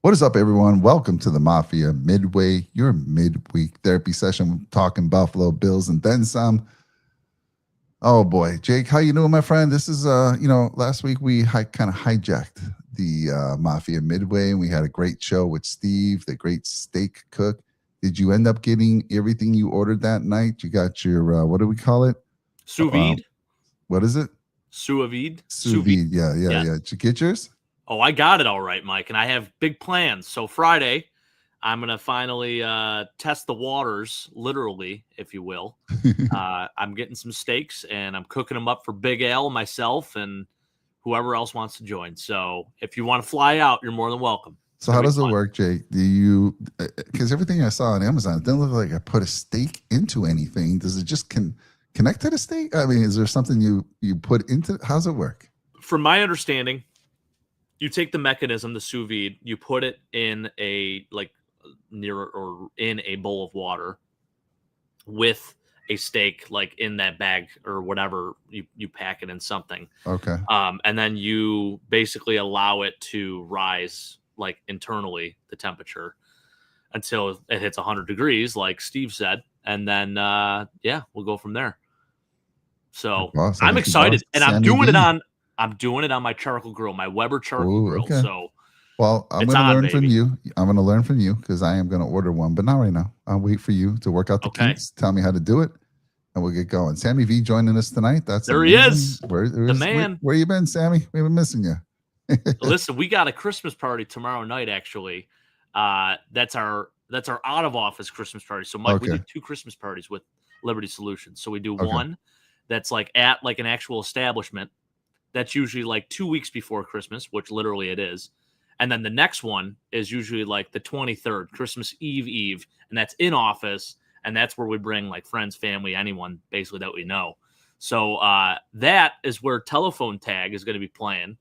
What is up, everyone? Welcome to the Mafia Midway, your midweek therapy session talking Buffalo Bills and then some. Oh boy, Jake, how you doing, my friend? This is last week we kind of hijacked the Mafia Midway, and we had a great show with Steve, the great steak cook. Did you end up getting everything you ordered that night? You got your what do we call it? Sous vide. What is it? Sous vide. Sous vide. Yeah. Did you get yours? Oh, I got it all right, Mike, and I have big plans. So Friday, I'm going to finally test the waters, literally, if you will. I'm getting some steaks, and I'm cooking them up for Big Al, myself, and whoever else wants to join. So if you want to fly out, you're more than welcome. So how does it work, Jake? Do you, because everything I saw on Amazon, it didn't look like I put a steak into anything. Does it just connect to the steak? I mean, is there something you put into, how's it work? From my understanding, you take the mechanism, the sous vide, you put it in a in a bowl of water with a steak, like in that bag or whatever, you pack it in something. Okay. And then you basically allow it to rise like internally, the temperature, until it hits 100 degrees, like Steve said. And then, we'll go from there. So I'm excited, and I'm doing it on my charcoal grill, my Weber charcoal grill. Okay. So, well, I'm going to learn from you. I'm going to learn from you because I am going to order one, but not right now. I'll wait for you to work out the kinks, tell me how to do it, and we'll get going. Sammy V joining us tonight. That's there amazing. He is, the man. Where you been, Sammy? We've been missing you. Listen, we got a Christmas party tomorrow night. Actually, that's our out of office Christmas party. So, Mike, we do 2 Christmas parties with Liberty Solutions. So we do one that's like at like an actual establishment. That's usually like 2 weeks before Christmas, which literally it is. And then the next one is usually like the 23rd, Christmas Eve, and that's in office. And that's where we bring like friends, family, anyone basically that we know. So that is where Telephone Tag is going to be playing.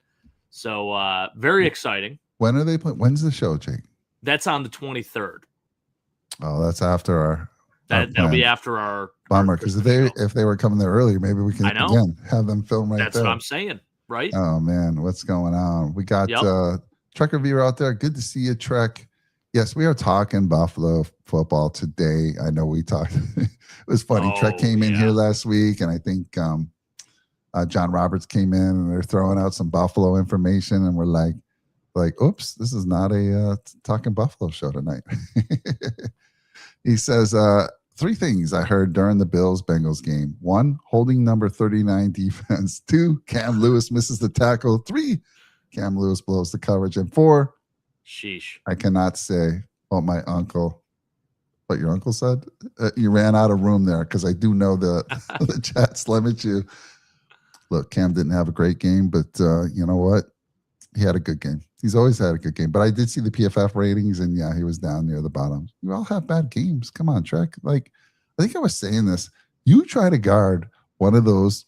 So very exciting. When are they playing? When's the show, Jake? That's on the 23rd. Oh, that's after our. That'll be after our bummer, because if they were coming there earlier, maybe we can again have them film right there. That's what I'm saying, right? Oh man, what's going on? We got Trek Reviewer out there. Good to see you, Trek. Yes, we are talking Buffalo football today. I know we talked. It was funny. Trek came in here last week, and I think John Roberts came in, and they're throwing out some Buffalo information, and we're like, oops, this is not a talking Buffalo show tonight. He says, 3 things I heard during the Bills-Bengals game. 1, holding number 39 defense. 2, Cam Lewis misses the tackle. 3, Cam Lewis blows the coverage. And 4, sheesh, I cannot say what my uncle, what your uncle said. You ran out of room there because I do know the chats limit you. Look, Cam didn't have a great game, but you know what? He had a good game. He's always had a good game. But I did see the PFF ratings, and yeah, he was down near the bottom. You all have bad games. Come on, Trek. Like, I think I was saying this. You try to guard one of those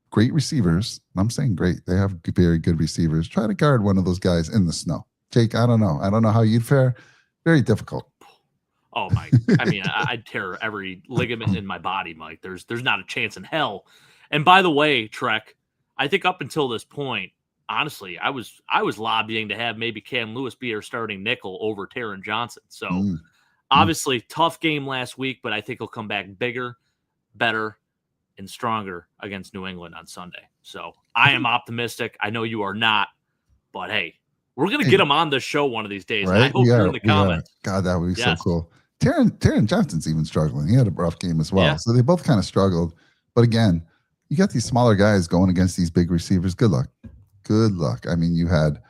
great receivers. I'm saying great. They have very good receivers. Try to guard one of those guys in the snow. Jake, I don't know. I don't know how you'd fare. Very difficult. Oh, Mike. I mean, I'd tear every ligament in my body, Mike. There's not a chance in hell. And by the way, Trek, I think up until this point, honestly, I was lobbying to have maybe Cam Lewis be our starting nickel over Taron Johnson. So obviously tough game last week, but I think he'll come back bigger, better, and stronger against New England on Sunday. So I am optimistic. I know you are not, but hey, we're going to get him on the show one of these days. Right? I hope you're in the comments. God, that would be so cool. Taron Johnson's even struggling. He had a rough game as well. Yeah. So they both kind of struggled. But again, you got these smaller guys going against these big receivers. Good luck. Good luck. I mean, you had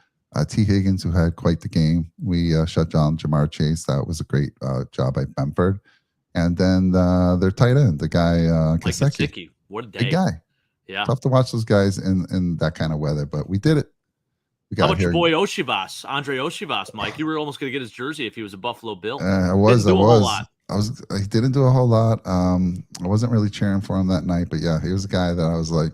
T. Higgins, who had quite the game. We shut down Jamar Chase. That was a great job by Benford. And then their tight end, the guy, Gesicki. What a day. Big guy. Yeah. Tough to watch those guys in that kind of weather, but we did it. How about your boy Oshivas, Andre Oshivas, Mike? You were almost going to get his jersey if he was a Buffalo Bill. I was. He didn't do a whole lot. I wasn't really cheering for him that night, but yeah, he was a guy that I was like,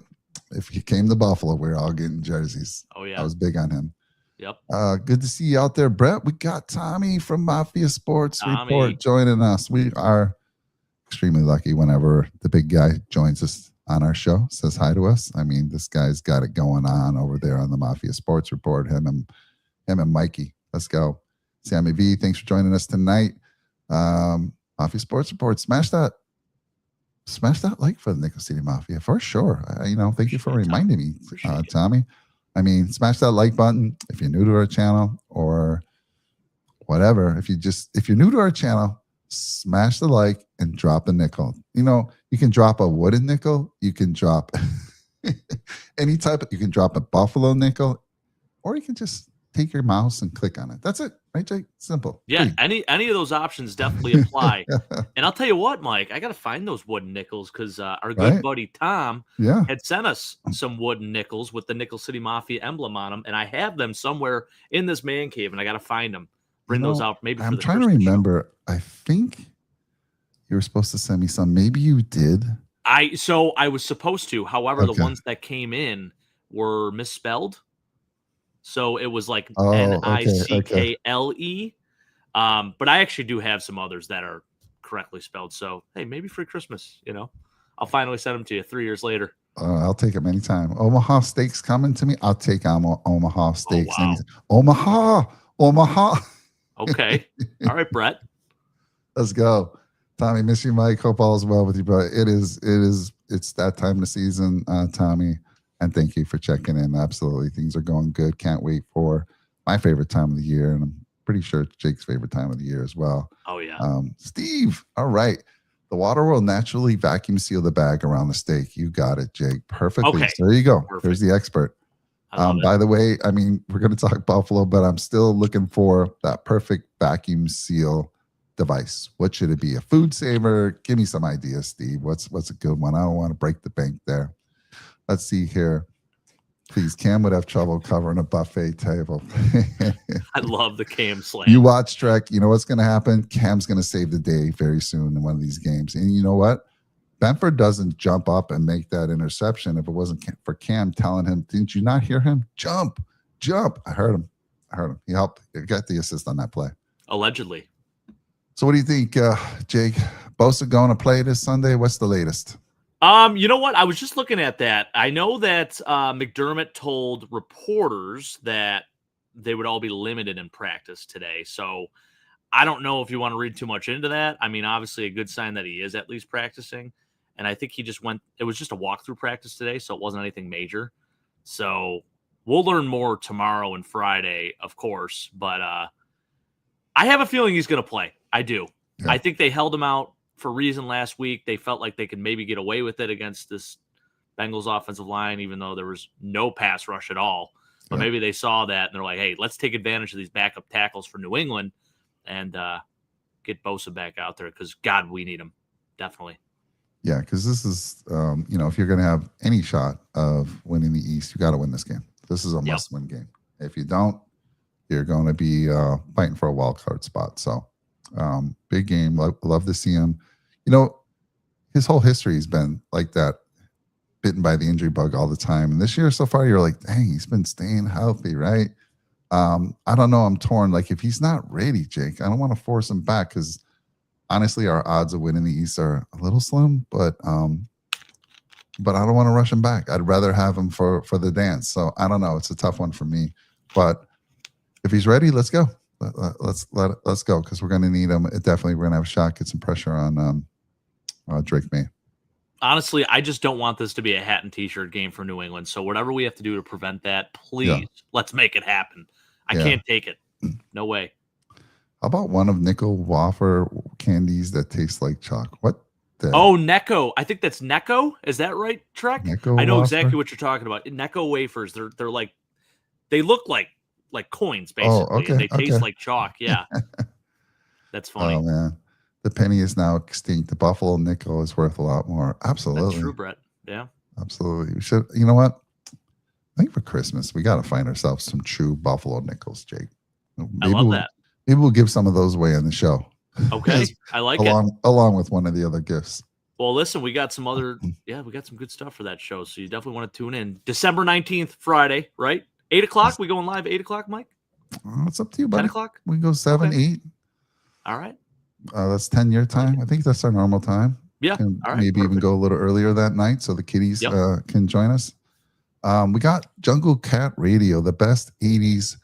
if he came to Buffalo, we were all getting jerseys. Oh, yeah. I was big on him. Yep. Good to see you out there, Brett. We got Tommy from Mafia Sports Report joining us. We are extremely lucky whenever the big guy joins us on our show, says hi to us. I mean, this guy's got it going on over there on the Mafia Sports Report. Him and Mikey. Let's go. Sammy V, thanks for joining us tonight. Mafia Sports Report. Smash that like for the Nickel City Mafia for sure. Thank you for reminding me, Tommy. I mean, smash that like button if you're new to our channel or whatever. If you're new to our channel, smash the like and drop a nickel. You can drop a wooden nickel. You can drop any type. You can drop a buffalo nickel, or you can just take your mouse and click on it. That's it, right, Jake? Simple. Yeah, any of those options definitely apply. And I'll tell you what, Mike, I got to find those wooden nickels because our good buddy Tom had sent us some wooden nickels with the Nickel City Mafia emblem on them, and I have them somewhere in this man cave, and I got to find them. Bring those out maybe for the I'm trying to remember. Show. I think you were supposed to send me some. Maybe you did. I was supposed to. However, the ones that came in were misspelled. So it was like Nickle. But I actually do have some others that are correctly spelled. So, hey, maybe for Christmas, I'll finally send them to you 3 years later. I'll take them anytime. Omaha steaks coming to me. I'll take Omaha steaks. Oh, wow. Omaha. Okay. All right, Brett. Let's go. Tommy, miss you, Mike. Hope all is well with you, bro. It's that time of the season, Tommy. And thank you for checking in. Absolutely. Things are going good. Can't wait for my favorite time of the year. And I'm pretty sure it's Jake's favorite time of the year as well. Oh, yeah. Steve. All right. The water will naturally vacuum seal the bag around the steak. You got it, Jake. Perfectly. Okay. So there you go. Perfect. There's the expert. By the way, I mean, we're going to talk Buffalo, but I'm still looking for that perfect vacuum seal device. What should it be? A food saver? Give me some ideas, Steve. What's a good one? I don't want to break the bank there. Let's see here. Please, Cam would have trouble covering a buffet table. I love the Cam slam. You watch Trek. You know what's going to happen? Cam's going to save the day very soon in one of these games. And you know what? Benford doesn't jump up and make that interception if it wasn't for Cam telling him, didn't you not hear him? Jump. I heard him. He helped. He got the assist on that play. Allegedly. So what do you think, Jake? Bosa going to play this Sunday? What's the latest? You know what? I was just looking at that. I know that McDermott told reporters that they would all be limited in practice today. So I don't know if you want to read too much into that. I mean, obviously a good sign that he is at least practicing. And I think he just it was just a walkthrough practice today, so it wasn't anything major. So we'll learn more tomorrow and Friday, of course. But I have a feeling he's going to play. I do. Yeah. I think they held him out for a reason last week. They felt like they could maybe get away with it against this Bengals offensive line, even though there was no pass rush at all. But maybe they saw that and they're like, hey, let's take advantage of these backup tackles for New England and get Bosa back out there because, God, we need him. Definitely. Yeah, because this is, if you're going to have any shot of winning the East, you got to win this game. This is a must-win game. If you don't, you're going to be fighting for a wild card spot. So, big game. Love to see him. His whole history has been like that, bitten by the injury bug all the time. And this year so far, you're like, dang, he's been staying healthy, right? I don't know. I'm torn. Like, if he's not ready, Jake, I don't want to force him back because honestly, our odds of winning the East are a little slim, but I don't want to rush him back. I'd rather have him for the dance. So I don't know. It's a tough one for me. But if he's ready, let's go. Let's go because we're going to need him. We're going to have a shot, get some pressure on Drake May. Honestly, I just don't want this to be a hat and T-shirt game for New England. So whatever we have to do to prevent that, please, let's make it happen. I can't take it. No way. How about one of nickel wafer candies that taste like chalk? What? Necco. I think that's Necco. Is that right, Trek? Necco I know wafer? exactly what you're talking about. Necco wafers. They're like, they look like coins basically. Oh, okay, and they taste like chalk. Yeah. That's funny. Oh man. The penny is now extinct. The Buffalo nickel is worth a lot more. Absolutely. That's true, Brett. Yeah. Absolutely. We should, you know what? I think for Christmas, we got to find ourselves some true Buffalo nickels, Jake. I love that. Maybe we'll give some of those away on the show. Okay. I like it. Along with one of the other gifts. Well, listen, we got some other, we got some good stuff for that show. So you definitely want to tune in. December 19th, Friday, right? 8 o'clock. We going live 8 o'clock, Mike? It's up to you, buddy. 10 o'clock? We go 7, 8. All right. That's 10 your time. I think that's our normal time. Yeah. And all right. Maybe even go a little earlier that night so the kiddies can join us. We got Jungle Cat Radio, the best 80s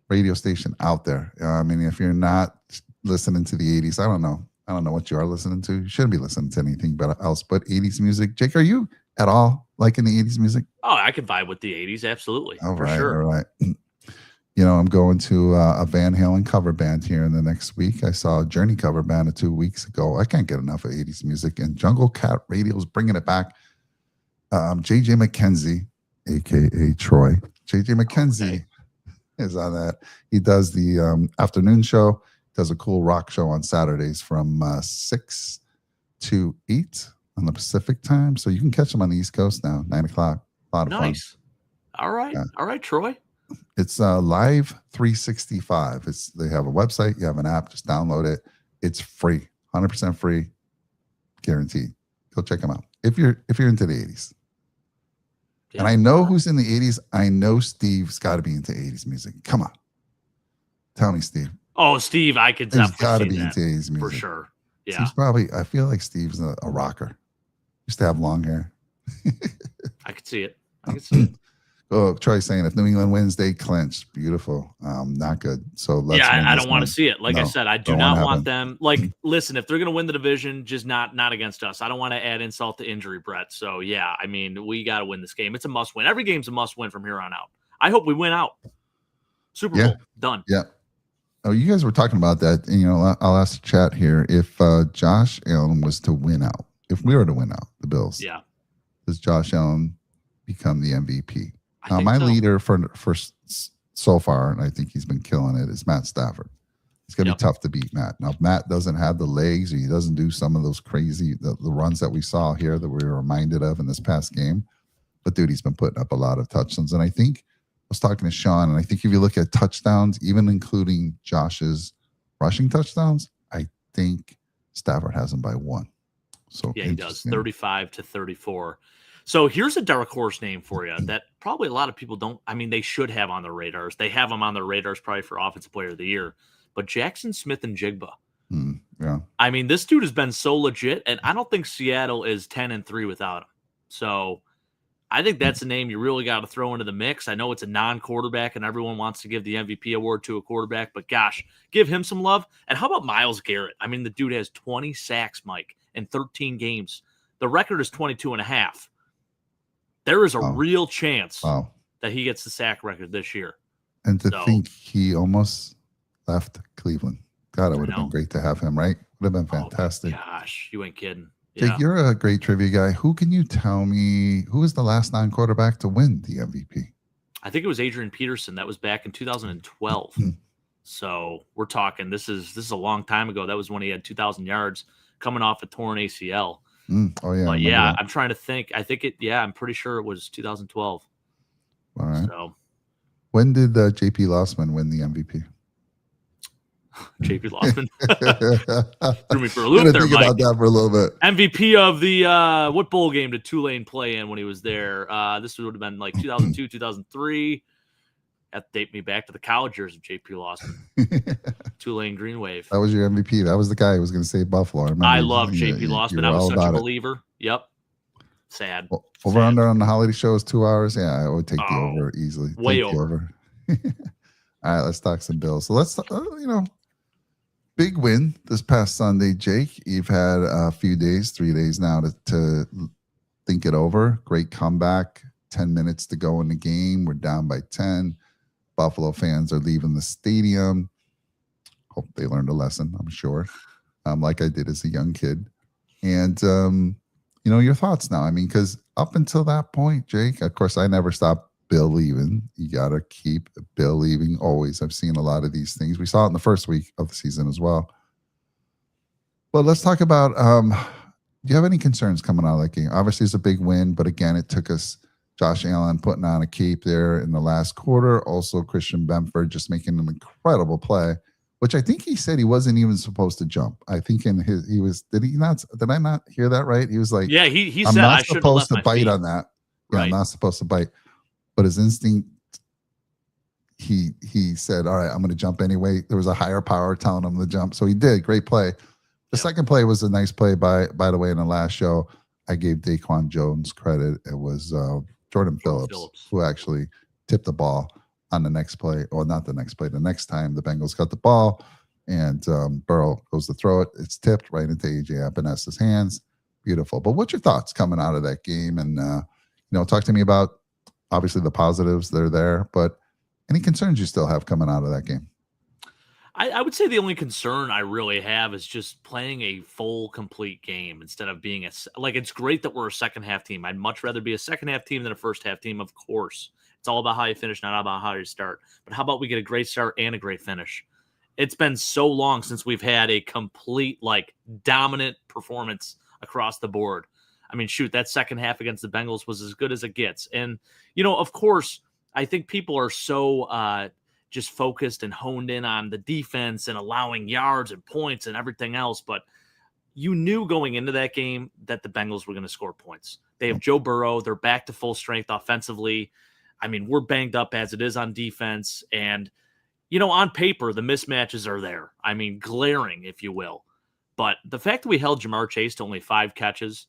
radio station out there. I mean, if you're not listening to the 80s, I don't know what you are listening to. You shouldn't be listening to anything else but 80s music. Jake, are you at all liking the 80s music? Oh, I can vibe with the 80s, absolutely. All for sure. All right. You know, I'm going to a Van Halen cover band here in the next week. I saw a Journey cover band 2 weeks ago. I can't get enough of 80s music, and Jungle Cat Radio is bringing it back. JJ McKenzie, a.k.a. Troy. JJ McKenzie is on that. He does the afternoon show, does a cool rock show on Saturdays from 6 to 8 on the Pacific time. So you can catch him on the East Coast now, 9 o'clock. A lot of fun. All right. Yeah. All right, Troy. It's Live 365. They have a website. You have an app. Just download it. It's free, 100% free, guaranteed. Go check them out if you're into the 80s. Yeah. And I know who's in the 80s. I know Steve's got to be into 80s music. Come on, tell me, Steve. Oh, Steve, I could definitely got to be into 80s music for sure. Yeah, Steve's probably. I feel like Steve's a rocker. Used to have long hair. I could see it. Oh, Troy's saying if New England wins, they clinch. Beautiful. Not good. So let's I don't want to see it. Like I said, I do not want them. Like, listen, if they're going to win the division, just not against us. I don't want to add insult to injury, Brett. So yeah, I mean, we got to win this game. It's a must win. Every game's a must win from here on out. I hope we win out. Super Bowl done. Yeah. Oh, you guys were talking about that. And, you know, I'll ask the chat here if Josh Allen was to win out. If we were to win out, the Bills. Yeah. Does Josh Allen become the MVP? Now, my leader for so far, and I think he's been killing it, is Matt Stafford. It's going to be tough to beat Matt. Now, if Matt doesn't have the legs, or he doesn't do some of those crazy the runs that we saw here that we were reminded of in this past game. But, dude, he's been putting up a lot of touchdowns. And I think I was talking to Sean, and I think if you look at touchdowns, even including Josh's rushing touchdowns, I think Stafford has him by 1. So yeah, he does, 35-34. So here's a dark horse name for you that probably a lot of people don't. I mean, they should have on their radars. They have him on their radars probably for Offensive Player of the Year. But Jackson Smith-Njigba. Yeah. I mean, this dude has been so legit, and I don't think Seattle is 10-3 without him. So I think that's a name you really got to throw into the mix. I know it's a non-quarterback, and everyone wants to give the MVP award to a quarterback, but gosh, give him some love. And how about Myles Garrett? I mean, the dude has 20 sacks, Mike, in 13 games. The record is 22.5. There is a real chance that he gets the sack record this year. And to think he almost left Cleveland. God, it would have been great to have him, right? Would have been fantastic. Oh gosh, you ain't kidding. Jake, you're a great trivia guy. Who can you tell me, who was the last non-quarterback to win the MVP? I think it was Adrian Peterson. That was back in 2012. So we're talking, this is a long time ago. That was when he had 2,000 yards coming off a torn ACL. Oh yeah, but yeah, I'm trying to think. I think I'm pretty sure it was 2012. All right. So when did JP Lossman win the MVP? JP Lossman threw me for a loop there, think Mike. About that for a little bit. MVP of the what bowl game did Tulane play in when he was there? This would have been like 2002, 2003. That date me back to the college years of JP Lossman. Tulane Green Wave. That was your MVP. That was the guy who was going to save Buffalo. I love JP Lossman. I was such a believer. Yep. Sad. Well, over under on the holiday show is 2 hours. Yeah, I would take the over easily. Way over. All right, let's talk some Bills. So let's, big win this past Sunday, Jake. You've had a few days, 3 days now to think it over. Great comeback. 10 minutes to go in the game. We're down by 10. Buffalo fans are leaving the stadium. Hope they learned a lesson, I'm sure, like I did as a young kid. And, your thoughts now. I mean, because up until that point, Jake, of course, I never stopped believing. You got to keep believing always. I've seen a lot of these things. We saw it in the first week of the season as well. But let's talk about, do you have any concerns coming out of that game? Obviously, it's a big win, but again, it took us Josh Allen putting on a cape there in the last quarter. Also, Christian Benford just making an incredible play, which I think he said he wasn't even supposed to jump. I think did I not hear that right? He was like, yeah, he I'm said not I supposed to bite feet. On that. Yeah, right. I'm not supposed to bite. But his instinct, he said, all right, I'm going to jump anyway. There was a higher power telling him to jump. So he did. Great play. The second play was a nice play, by the way, in the last show. I gave Daquan Jones credit. It was Jordan Phillips who actually tipped the ball on the next play, or not the next play, the next time the Bengals got the ball and Burrow goes to throw it. It's tipped right into A.J. Epinez's hands. Beautiful. But what's your thoughts coming out of that game? And, talk to me about, obviously, the positives. They're there. But any concerns you still have coming out of that game? I would say the only concern I really have is just playing a full, complete game instead of being it's great that we're a second half team. I'd much rather be a second half team than a first half team, of course. It's all about how you finish, not about how you start. But how about we get a great start and a great finish? It's been so long since we've had a complete, dominant performance across the board. I mean, shoot, that second half against the Bengals was as good as it gets. And, of course, I think people are so just focused and honed in on the defense and allowing yards and points and everything else. But you knew going into that game that the Bengals were going to score points. They have Joe Burrow. They're back to full strength offensively. I mean, we're banged up as it is on defense. And, on paper, the mismatches are there. I mean, glaring, if you will. But the fact that we held Ja'Marr Chase to only 5 catches,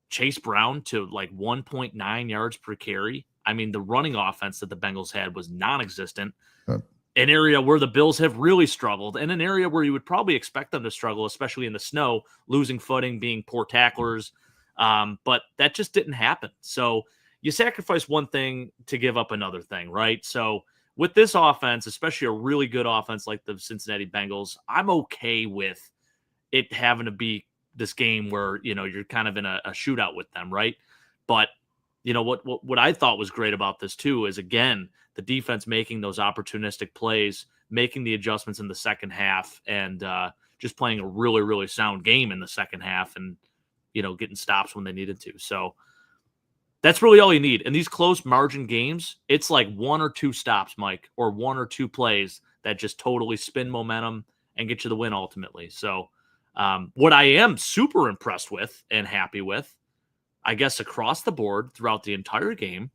Chase Brown to 1.9 yards per carry. I mean, the running offense that the Bengals had was non-existent. An area where the Bills have really struggled, and an area where you would probably expect them to struggle, especially in the snow, losing footing, being poor tacklers. But that just didn't happen. So you sacrifice one thing to give up another thing, right? So with this offense, especially a really good offense like the Cincinnati Bengals, I'm okay with it having to be this game where, you're kind of in a shootout with them, right? But what I thought was great about this too is, again, the defense making those opportunistic plays, making the adjustments in the second half, and just playing a really, really sound game in the second half, and getting stops when they needed to. So that's really all you need. In these close margin games, it's like 1 or 2 stops, Mike, or 1 or 2 plays that just totally spin momentum and get you the win ultimately. So what I am super impressed with and happy with, I guess, across the board throughout the entire game,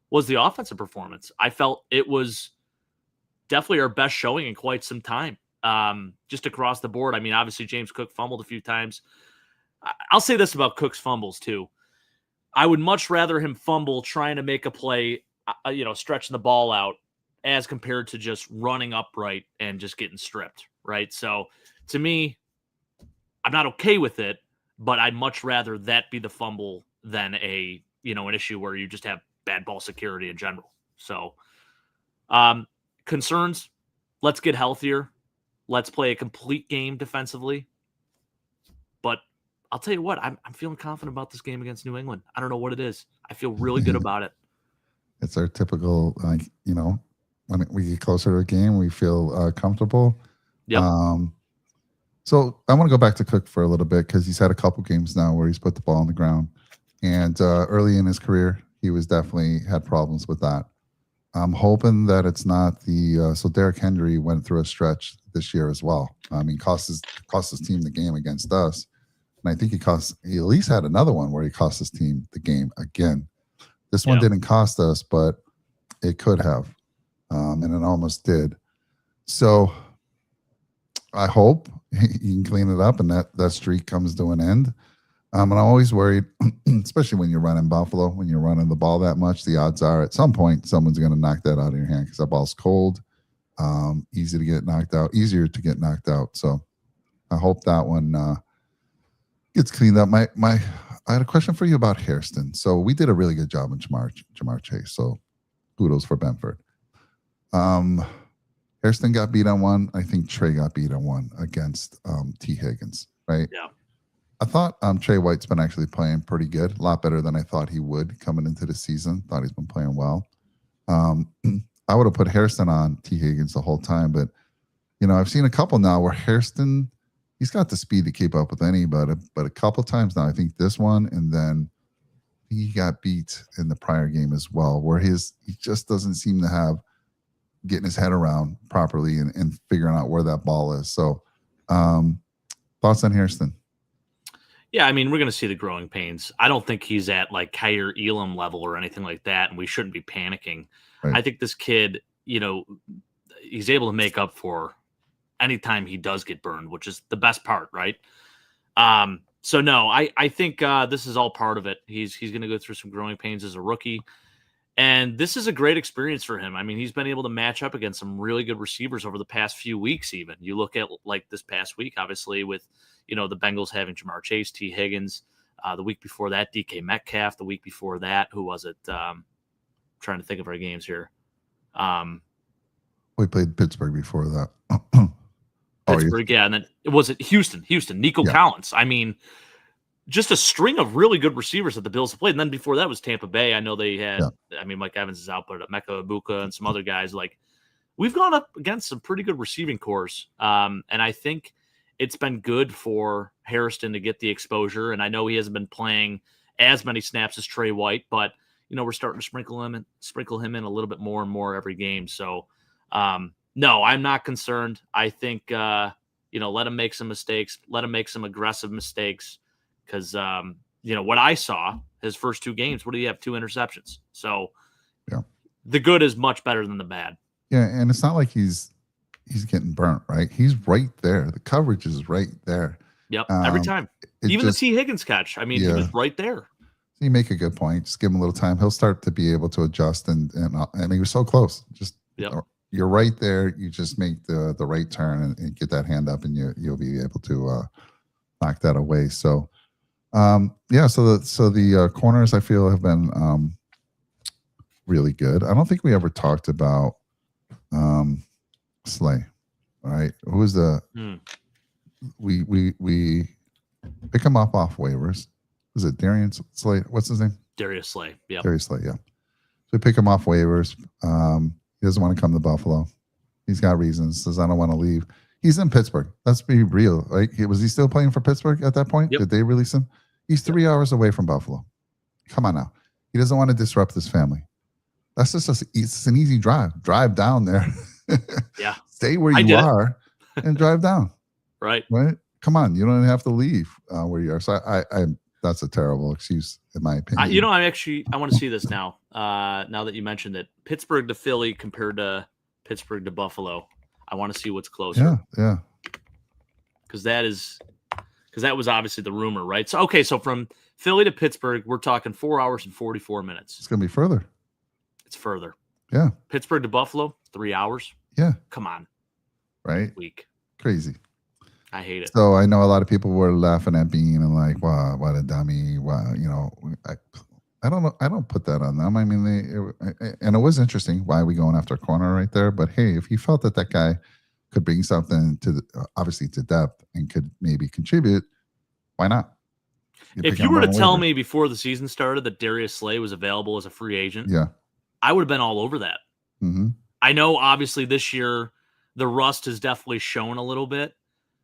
was the offensive performance. I felt it was definitely our best showing in quite some time, just across the board. I mean, obviously, James Cook fumbled a few times. I'll say this about Cook's fumbles, too. I would much rather him fumble trying to make a play, stretching the ball out, as compared to just running upright and just getting stripped, right? So, to me, I'm not okay with it, but I'd much rather that be the fumble than an issue where you just have bad ball security in general. So, concerns, let's get healthier. Let's play a complete game defensively. But I'll tell you what, I'm feeling confident about this game against New England. I don't know what it is. I feel really good about it. It's our typical, when we get closer to a game, we feel comfortable. Yep. So I want to go back to Cook for a little bit, because he's had a couple games now where he's put the ball on the ground. And early in his career, he was definitely had problems with that. I'm hoping that it's not so Derrick Henry went through a stretch this year as well. I mean, cost his team the game against us. And I think he at least had another one where he cost his team the game again. This one didn't cost us, but it could have. And it almost did. So I hope he can clean it up and that streak comes to an end. And I'm always worried, especially when you're running Buffalo, when you're running the ball that much, the odds are at some point someone's going to knock that out of your hand, because that ball's cold, easier to get knocked out. So I hope that one gets cleaned up. I had a question for you about Hairston. So we did a really good job in Ja'Marr Chase. So kudos for Benford. Hairston got beat on one. I think Trey got beat on one against T. Higgins, right? Yeah. I thought Trey White's been actually playing pretty good, a lot better than I thought he would coming into the season. Thought he's been playing well. I would have put Hairston on T. Higgins the whole time, but I've seen a couple now where Hairston, he's got the speed to keep up with anybody, but a couple times now, I think this one, and then he got beat in the prior game as well, where he just doesn't seem to have getting his head around properly and figuring out where that ball is. So thoughts on Hairston? Yeah, I mean, we're going to see the growing pains. I don't think he's at Kyer Elam level or anything like that, and we shouldn't be panicking. Right. I think this kid, he's able to make up for anytime he does get burned, which is the best part, right? So no, I think this is all part of it. He's going to go through some growing pains as a rookie. And this is a great experience for him. I mean, he's been able to match up against some really good receivers over the past few weeks. Even you look at like this past week, obviously with the Bengals having Jamar Chase, T. Higgins. The week before that, DK Metcalf. The week before that, who was it? Trying to think of our games here. We played Pittsburgh before that. Pittsburgh, yeah, and then was it Houston, Nico Collins. I mean, just a string of really good receivers that the Bills have played. And then before that was Tampa Bay. I know they had, I mean, Mike Evans is out, but Emeka Ibuka and some other guys. Like, we've gone up against some pretty good receiving cores. And I think it's been good for Hairston to get the exposure. And I know he hasn't been playing as many snaps as Trey White, but, we're starting to sprinkle him in a little bit more and more every game. So, no, I'm not concerned. I think, let him make some mistakes. Let him make some aggressive mistakes. Because, what I saw, his first 2 games, what do you have? 2 interceptions. So the good is much better than the bad. Yeah, and it's not like he's getting burnt, right? He's right there. The coverage is right there. Yep, every time. Even the T. Higgins catch. I mean, he was right there. You make a good point. Just give him a little time. He'll start to be able to adjust, and he was so close. Just you're right there. You just make the right turn and get that hand up, and you'll be able to knock that away. So. So the corners I feel have been really good. I don't think we ever talked about Slay. All right, who is the we pick him up off waivers. Is it Darian Slay? What's his name? Darius Slay. Yeah. Darius Slay. Yeah. So we pick him off waivers. He doesn't want to come to Buffalo. He's got reasons. Says I don't want to leave. He's in Pittsburgh. Let's be real. Right? Was he still playing for Pittsburgh at that point? Yep. Did they release him? He's 3 hours away from Buffalo. Come on now. He doesn't want to disrupt his family. That's it's an easy drive. Drive down there. Yeah. Stay where you are and drive down. Right. Come on. You don't have to leave where you are. So I that's a terrible excuse in my opinion. I want to see this now. Now that you mentioned it, Pittsburgh to Philly compared to Pittsburgh to Buffalo. I want to see what's closer. Yeah. Because that was obviously the rumor, right? So so from Philly to Pittsburgh, we're talking 4 hours and 44 minutes. It's gonna be further. It's further. Yeah. Pittsburgh to Buffalo, 3 hours. Yeah. Come on. Right. Week. Crazy. I hate it. So I know a lot of people were laughing at Bean and like, wow, what a dummy. Wow, I don't know. I don't put that on them. I mean, and it was interesting why we going after a corner right there. But hey, if you felt that guy could bring something to obviously to depth and could maybe contribute, why not? If you were to tell me before the season started that Darius Slay was available as a free agent, I would have been all over that. Mm-hmm. I know obviously this year the rust has definitely shown a little bit,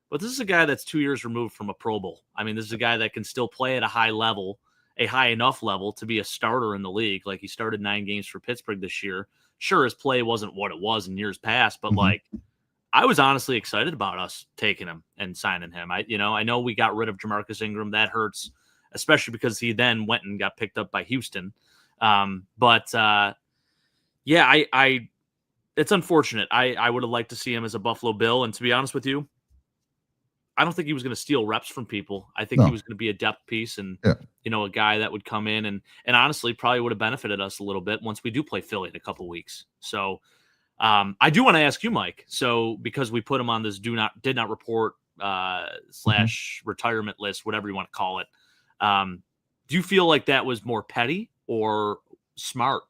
but this is a guy that's 2 years removed from a Pro Bowl. I mean, this is a guy that can still play at a high level, a high enough level to be a starter in the league. Like, he started 9 games for Pittsburgh this year. Sure, his play wasn't what it was in years past, but I was honestly excited about us taking him and signing him. I know we got rid of Jamarcus Ingram. That hurts, especially because he then went and got picked up by Houston. It's unfortunate. I would have liked to see him as a Buffalo Bill. And to be honest with you, I don't think he was going to steal reps from people. I think he was going to be a depth piece and, a guy that would come in and honestly probably would have benefited us a little bit once we do play Philly in a couple weeks. So I do want to ask you, Mike. So because we put him on this did not report / retirement list, whatever you want to call it. Do you feel like that was more petty or smart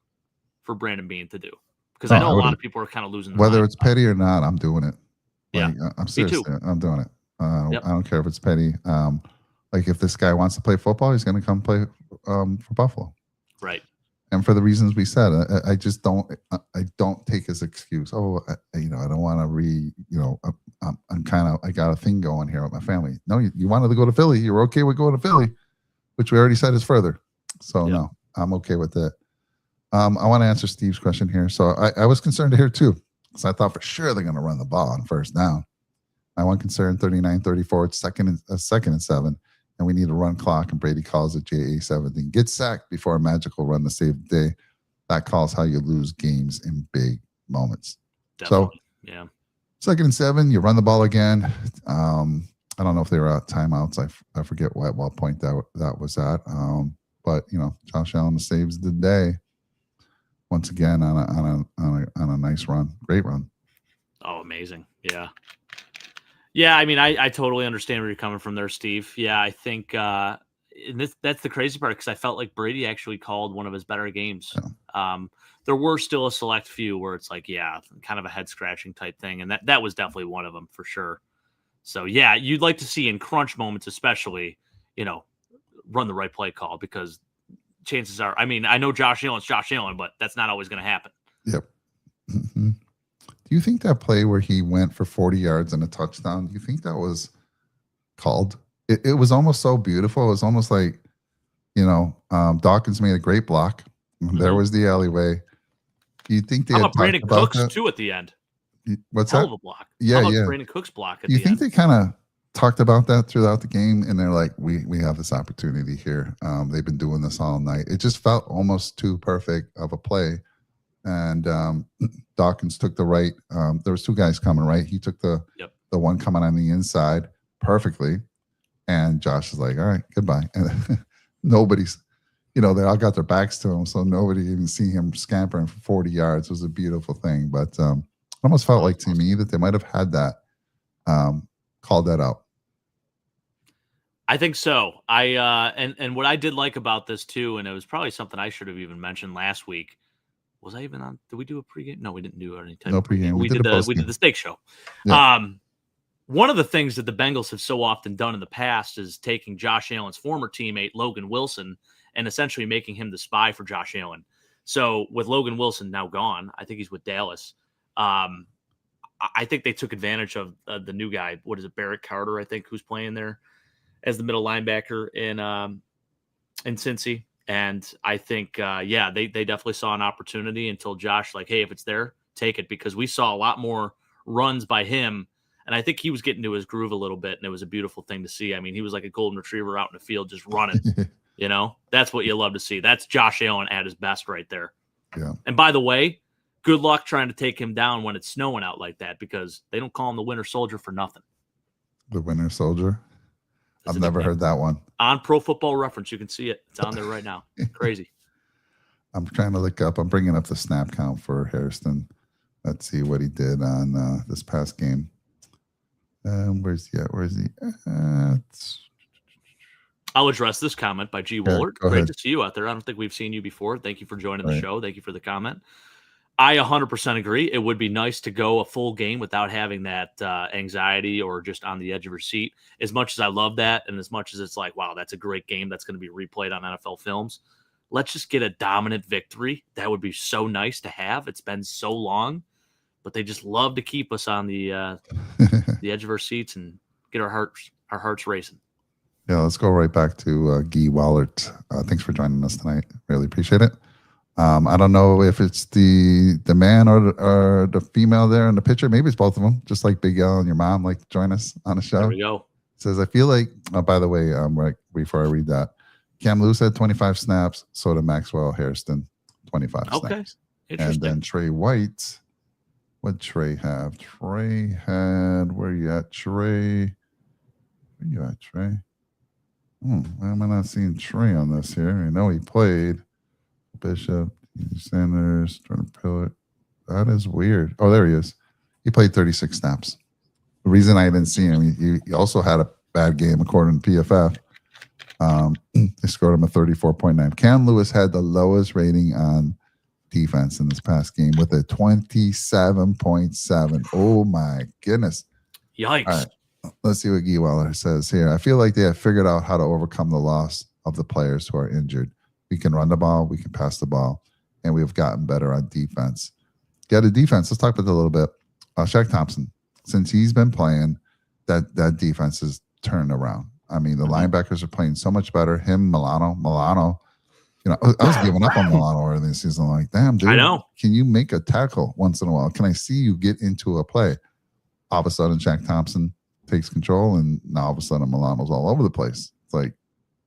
for Brandon Beane to do? Because I know a lot of people are kind of losing their mind. It's petty or not, I'm doing it. Yeah, I'm serious. I'm doing it. I don't care if it's petty. Like, if this guy wants to play football, he's going to come play for Buffalo. Right. And for the reasons we said, I just don't. I don't take his excuse. Oh, I don't want to I got a thing going here with my family. No, you wanted to go to Philly. You're okay with going to Philly, which we already said is further. So no, I'm okay with that. I want to answer Steve's question here. So I was concerned here too, because I thought for sure they're going to run the ball on first down. My one concern, 39-34, it's second and 7, and we need a run clock, and Brady calls it JA-17. Get sacked before a magical run to save the day. That calls how you lose games in big moments. Definitely. So, second and 7, you run the ball again. I don't know if they were out timeouts. I forget at what point that was at. But Josh Allen saves the day. once again on a nice run, great run. Oh, amazing! Yeah. I mean, I totally understand where you're coming from there, Steve. Yeah, I think that's the crazy part because I felt like Brady actually called one of his better games. Yeah. There were still a select few where it's like, yeah, kind of a head scratching type thing, and that was definitely one of them for sure. So yeah, you'd like to see in crunch moments, especially, run the right play call because chances are, I mean, I know Josh Allen, but that's not always going to happen. Yep. Mm-hmm. Do you think that play where he went for 40 yards and a touchdown, do you think that was called? It was almost so beautiful. It was almost like, Dawkins made a great block. Mm-hmm. There was the alleyway. Do you think they had Brandon about Cooks that? Too at the end? What's Hell that? of a block. Yeah, yeah. Brandon Cooks block at do you the think end? They kind of talked about that throughout the game, and they're like, we have this opportunity here. They've been doing this all night. It just felt almost too perfect of a play. And Dawkins took the right. There was two guys coming, right? He took the one coming on the inside perfectly. And Josh is like, all right, goodbye. And nobody's, they all got their backs to him. So nobody even see him scampering for 40 yards. It was a beautiful thing. But it almost felt like to me that they might have had that, called that out. I think so. And what I did like about this too, and it was probably something I should have even mentioned last week. Was I even on? Did we do a pregame? No, we didn't do any type of pregame. We did the steak show. Yeah. One of the things that the Bengals have so often done in the past is taking Josh Allen's former teammate Logan Wilson and essentially making him the spy for Josh Allen. So with Logan Wilson now gone, I think he's with Dallas. I think they took advantage of the new guy. What is it, Barrett Carter? I think who's playing there as the middle linebacker in Cincy. And I think, they definitely saw an opportunity and told Josh, like, hey, if it's there, take it, because we saw a lot more runs by him. And I think he was getting to his groove a little bit, and it was a beautiful thing to see. I mean, he was like a golden retriever out in the field just running. That's what you love to see. That's Josh Allen at his best right there. Yeah. And by the way, good luck trying to take him down when it's snowing out like that, because they don't call him the Winter Soldier for nothing. The Winter Soldier? I've never heard that one. On Pro Football Reference, you can see it. It's on there right now. Crazy. I'm trying to look up. I'm bringing up the snap count for Hairston. Let's see what he did on this past game. Where's he at? Where is he? I'll address this comment by G. Woolard. Great to see you out there. I don't think we've seen you before. Thank you for joining the show. Thank you for the comment. I 100% agree. It would be nice to go a full game without having that anxiety or just on the edge of your seat. As much as I love that, and as much as it's like, wow, that's a great game that's going to be replayed on NFL films, let's just get a dominant victory. That would be so nice to have. It's been so long, but they just love to keep us on the edge of our seats and get our hearts racing. Yeah, let's go right back to Guy Wallert. Thanks for joining us tonight. Really appreciate it. I don't know if it's the man or the female there in the picture. Maybe it's both of them, just like Big L and your mom like to join us on the show. There we go. It says, I feel like, by the way, right before I read that, Cam Lewis had 25 snaps, so did Maxwell Hairston, 25 snaps. And then Trey White, what'd Trey have? Trey had, where you at, Trey? Where you at, Trey? Why am I not seeing Trey on this here? I know he played. Bishop, Sanders, Jordan Pillett. That is weird. Oh, there he is. He played 36 snaps. The reason I didn't see him, he also had a bad game according to PFF. They scored him a 34.9. Cam Lewis had the lowest rating on defense in this past game with a 27.7. Oh, my goodness. Yikes. All right. Let's see what Guy Weller says here. I feel like they have figured out how to overcome the loss of the players who are injured. We can run the ball, we can pass the ball, and we've gotten better on defense. Yeah, the defense, let's talk about that a little bit. Shaq Thompson, since he's been playing, that defense has turned around. I mean, the linebackers are playing so much better. Him, Milano. I was giving up on Milano early this season. Like, damn, dude. I know. Can you make a tackle once in a while? Can I see you get into a play? All of a sudden, Shaq Thompson takes control, and now all of a sudden, Milano's all over the place. It's like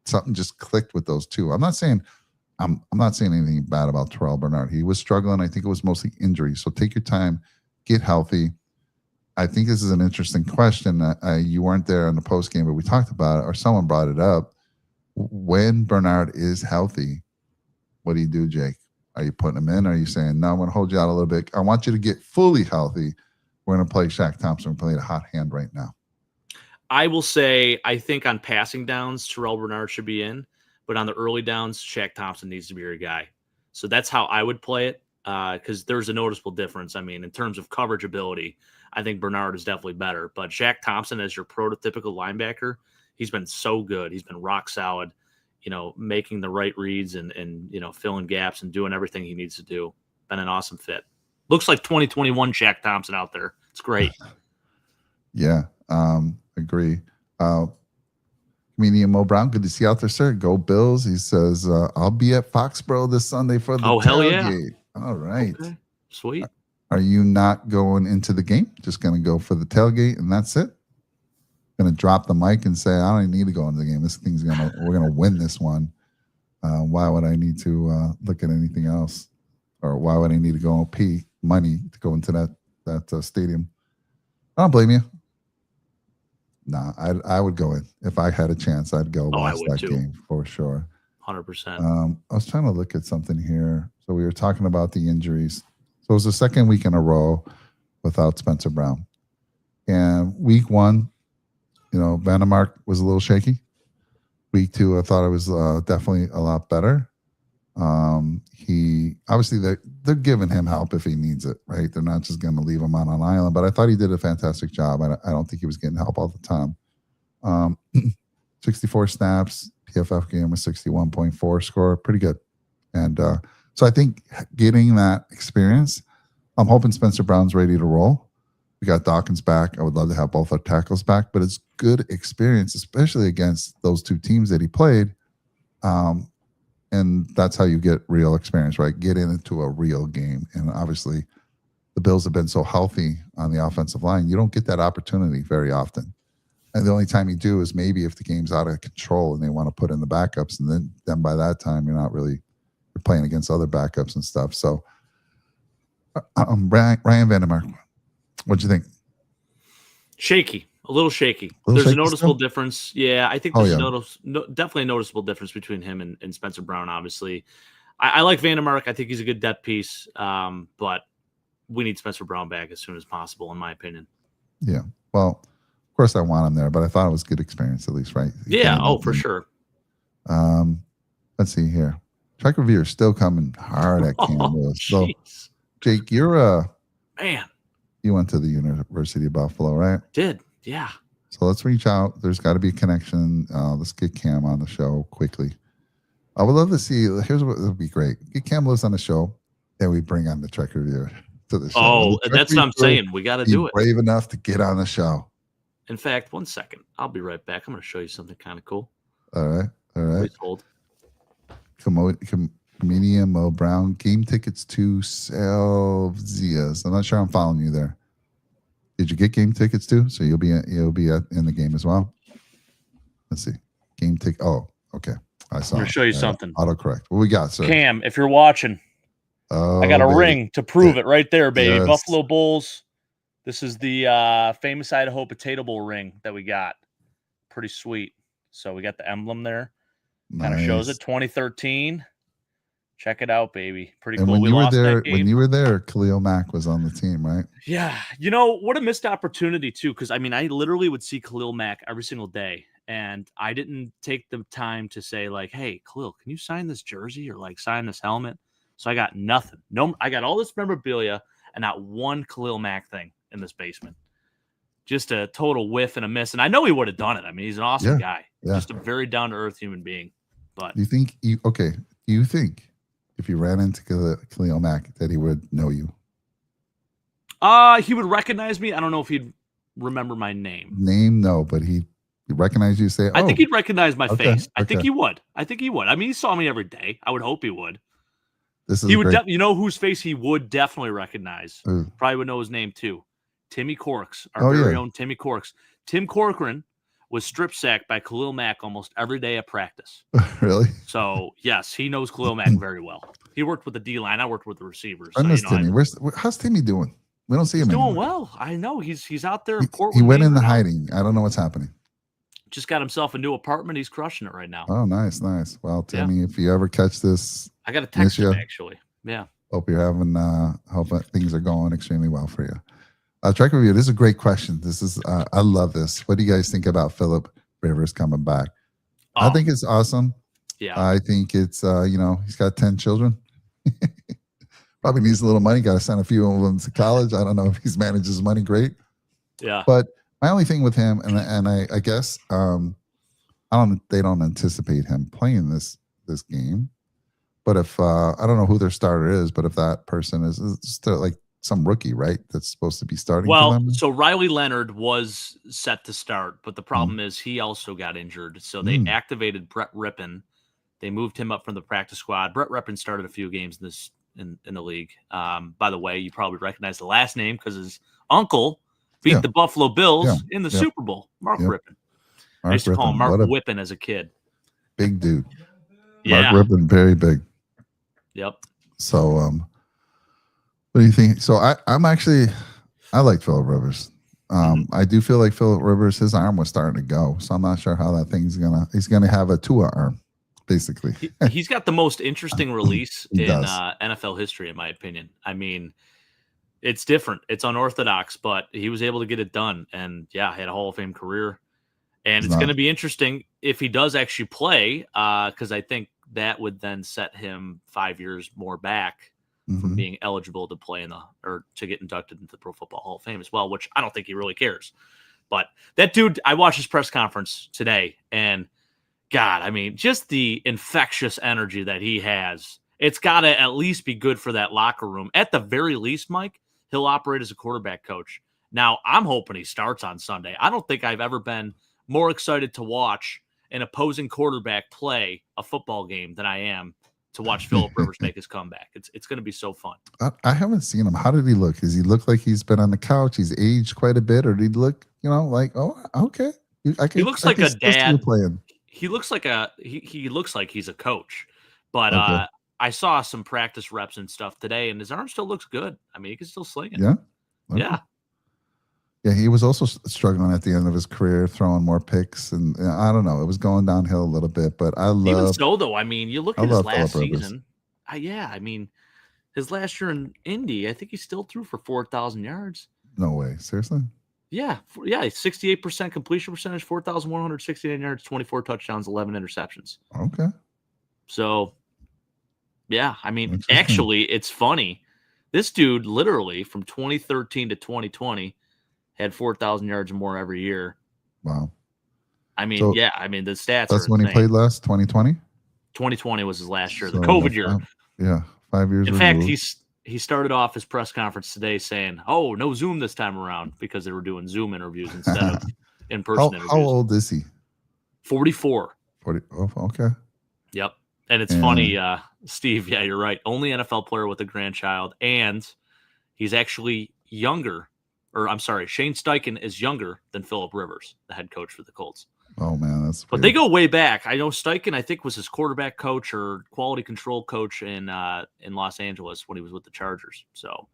something just clicked with those two. I'm not saying anything bad about Terrell Bernard. He was struggling. I think it was mostly injury. So take your time, get healthy. I think this is an interesting question. You weren't there in the post game, but we talked about it, or someone brought it up. When Bernard is healthy, what do you do, Jake? Are you putting him in? Or are you saying, no, I'm going to hold you out a little bit. I want you to get fully healthy. We're going to play Shaq Thompson. We're playing a hot hand right now. I will say, I think on passing downs, Terrell Bernard should be in. But on the early downs, Shaq Thompson needs to be your guy. So that's how I would play it, because there's a noticeable difference. I mean, in terms of coverage ability, I think Bernard is definitely better. But Shaq Thompson as your prototypical linebacker, he's been so good. He's been rock solid, making the right reads and filling gaps and doing everything he needs to do. Been an awesome fit. Looks like 2021 Shaq Thompson out there. It's great. Yeah, agree. Comedian Mo Brown, good to see you out there, sir. Go Bills. He says, I'll be at Foxborough this Sunday for the tailgate. Hell yeah. All right. Okay. Sweet. Are you not going into the game? Just going to go for the tailgate and that's it? Going to drop the mic and say, I don't need to go into the game. This thing's we're going to win this one. Why would I need to look at anything else? Or why would I need to go and pay money to go into that stadium? I don't blame you. Nah, I would go in. If I had a chance, I'd go watch that game for sure. 100%. I was trying to look at something here. So we were talking about the injuries. So it was the second week in a row without Spencer Brown. And week 1, Vandermark was a little shaky. Week 2, I thought it was definitely a lot better. He obviously they're giving him help if he needs it, right? They're not just going to leave him on an island. But I thought he did a fantastic job. I don't think he was getting help all the time. 64 snaps, PFF game was 61.4 score, pretty good. And so I think getting that experience, I'm hoping Spencer Brown's ready to roll. We got Dawkins back. I would love to have both our tackles back, but it's good experience, especially against those two teams that he played. And that's how you get real experience, right? Get into a real game. And obviously, the Bills have been so healthy on the offensive line. You don't get that opportunity very often. And the only time you do is maybe if the game's out of control and they want to put in the backups. And then by that time, you're playing against other backups and stuff. So, Ryan Vandermark, what'd you think? Shaky. A little shaky. There's a noticeable difference. Yeah, I think there's definitely a noticeable difference between him and Spencer Brown, obviously. I like Vandermark. I think he's a good depth piece, but we need Spencer Brown back as soon as possible, in my opinion. Yeah. Well, of course I want him there, but I thought it was good experience at least, right? For sure. Let's see here. Track Revere is still coming hard at Cam Lewis. So, Jake, you're man. You went to the University of Buffalo, right? Did. Yeah. So let's reach out. There's got to be a connection. Let's get Cam on the show quickly. I would love to see. Here's what would be great. Get Cam Lewis on the show, and we bring on the Trek Reviewer to the show. Oh, that's what I'm saying. We got to do it. Brave enough to get on the show. In fact, 1 second. I'll be right back. I'm going to show you something kind of cool. All right. Please hold. Comedian Mo Brown. Game tickets to Salzias. I'm not sure I'm following you there. Did you get game tickets too? So you'll be in the game as well. Let's see. Game ticket. Oh, okay. I saw. I'm gonna show you something. Autocorrect. What we got, sir? Cam, if you're watching, I got a ring to prove it right there, baby. Yes. Buffalo Bulls. This is the famous Idaho Potato Bowl ring that we got. Pretty sweet. So we got the emblem there. Kind of shows it. 2013. Check it out, baby. Pretty cool. When you were there, Khalil Mack was on the team, right? Yeah. What a missed opportunity, too, because, I literally would see Khalil Mack every single day, and I didn't take the time to say, like, hey, Khalil, can you sign this jersey or, like, sign this helmet? So I got nothing. No, I got all this memorabilia and not one Khalil Mack thing in this basement. Just a total whiff and a miss. And I know he would have done it. He's an awesome guy. Yeah. Just a very down-to-earth human being. But do you think if you ran into Khalil Mack that he would know you? He would recognize me. I don't know if he'd remember my name. No, but he'd recognize you. Say, I think he'd recognize my face. I think he would. He saw me every day. I would hope he would. He would. Whose face he would definitely recognize. Ooh. Probably would know his name too. Timmy Corks, our very own Timmy Corks. Tim Corcoran was strip sacked by Khalil Mack almost every day at practice. Really? So, yes, he knows Khalil Mack very well. He worked with the D-line. I worked with the receivers. I miss Timmy. How's Timmy doing? We don't see him anymore. He's doing well. I know. He's out there. He went into hiding. I don't know what's happening. Just got himself a new apartment. He's crushing it right now. Oh, nice. Well, Timmy, if you ever catch this. I got a text him, actually. Yeah. Hope you're having. Hope things are going extremely well for you. Trek Review. This is a great question. This is. I love this. What do you guys think about Philip Rivers coming back? I think it's awesome. Yeah. I think it's. He's got 10 children. Probably needs a little money. Got to send a few of them to college. I don't know if he's managed his money great. Yeah. But my only thing with him, and I guess they don't anticipate him playing this game. But if I don't know who their starter is, but if that person is still like some rookie, right, that's supposed to be starting. Well, so Riley Leonard was set to start, but the problem is he also got injured. So they activated Brett Rippon. They moved him up from the practice squad. Brett Rippon started a few games in the league. By the way, you probably recognize the last name because his uncle beat the Buffalo Bills in the Super Bowl. Mark Rippon. I used to call him Mark Whippin as a kid. Big dude. Mark Rippon, very big. Yep. So, what do you think? So I like Philip Rivers. I do feel like Philip Rivers, his arm was starting to go. So I'm not sure how that thing's he's gonna have a Tua arm, basically. He's got the most interesting release in NFL history, in my opinion. I mean, it's different. It's unorthodox, but he was able to get it done. And had a Hall of Fame career. And it's going to be interesting if he does actually play, because I think that would then set him 5 years more back from being eligible to play or to get inducted into the Pro Football Hall of Fame as well, which I don't think he really cares. But that dude, I watched his press conference today, and God, I mean, just the infectious energy that he has, it's got to at least be good for that locker room. At the very least, Mike, he'll operate as a quarterback coach. Now, I'm hoping he starts on Sunday. I don't think I've ever been more excited to watch an opposing quarterback play a football game than I am to watch Philip Rivers make his comeback. It's going to be so fun. I haven't seen him. How did he look? Does he look like he's been on the couch? He's aged quite a bit, or did he look, like, oh, okay? He looks like a dad. He looks like he looks like he's a coach. But I saw some practice reps and stuff today, and his arm still looks good. I mean, he can still sling it. Yeah. Okay. Yeah. Yeah, he was also struggling at the end of his career, throwing more picks, and I don't know. It was going downhill a little bit, but even so, though. I mean, you look at his last season. I mean, his last year in Indy, I think he still threw for 4,000 yards. No way, seriously? Yeah, 68% completion percentage, 4,169 yards, 24 touchdowns, 11 interceptions. Okay. So, yeah, I mean, actually, it's funny. This dude, literally, from 2013 to 2020. Had 4,000 yards more every year. Wow. I mean, the stats. That's when he played last, 2020? 2020 was his last year, the COVID year. 5 years. In fact, he started off his press conference today saying, "Oh, no Zoom this time around," because they were doing Zoom interviews instead of in-person interviews. How old is he? 44. 40. Oh, okay. Yep. And it's funny, Steve, yeah, you're right. Only NFL player with a grandchild, and he's actually younger. Or I'm sorry, Shane Steichen is younger than Philip Rivers, the head coach for the Colts. Oh man, that's. But they go way back. I know Steichen, I think, was his quarterback coach or quality control coach in Los Angeles when he was with the Chargers. So.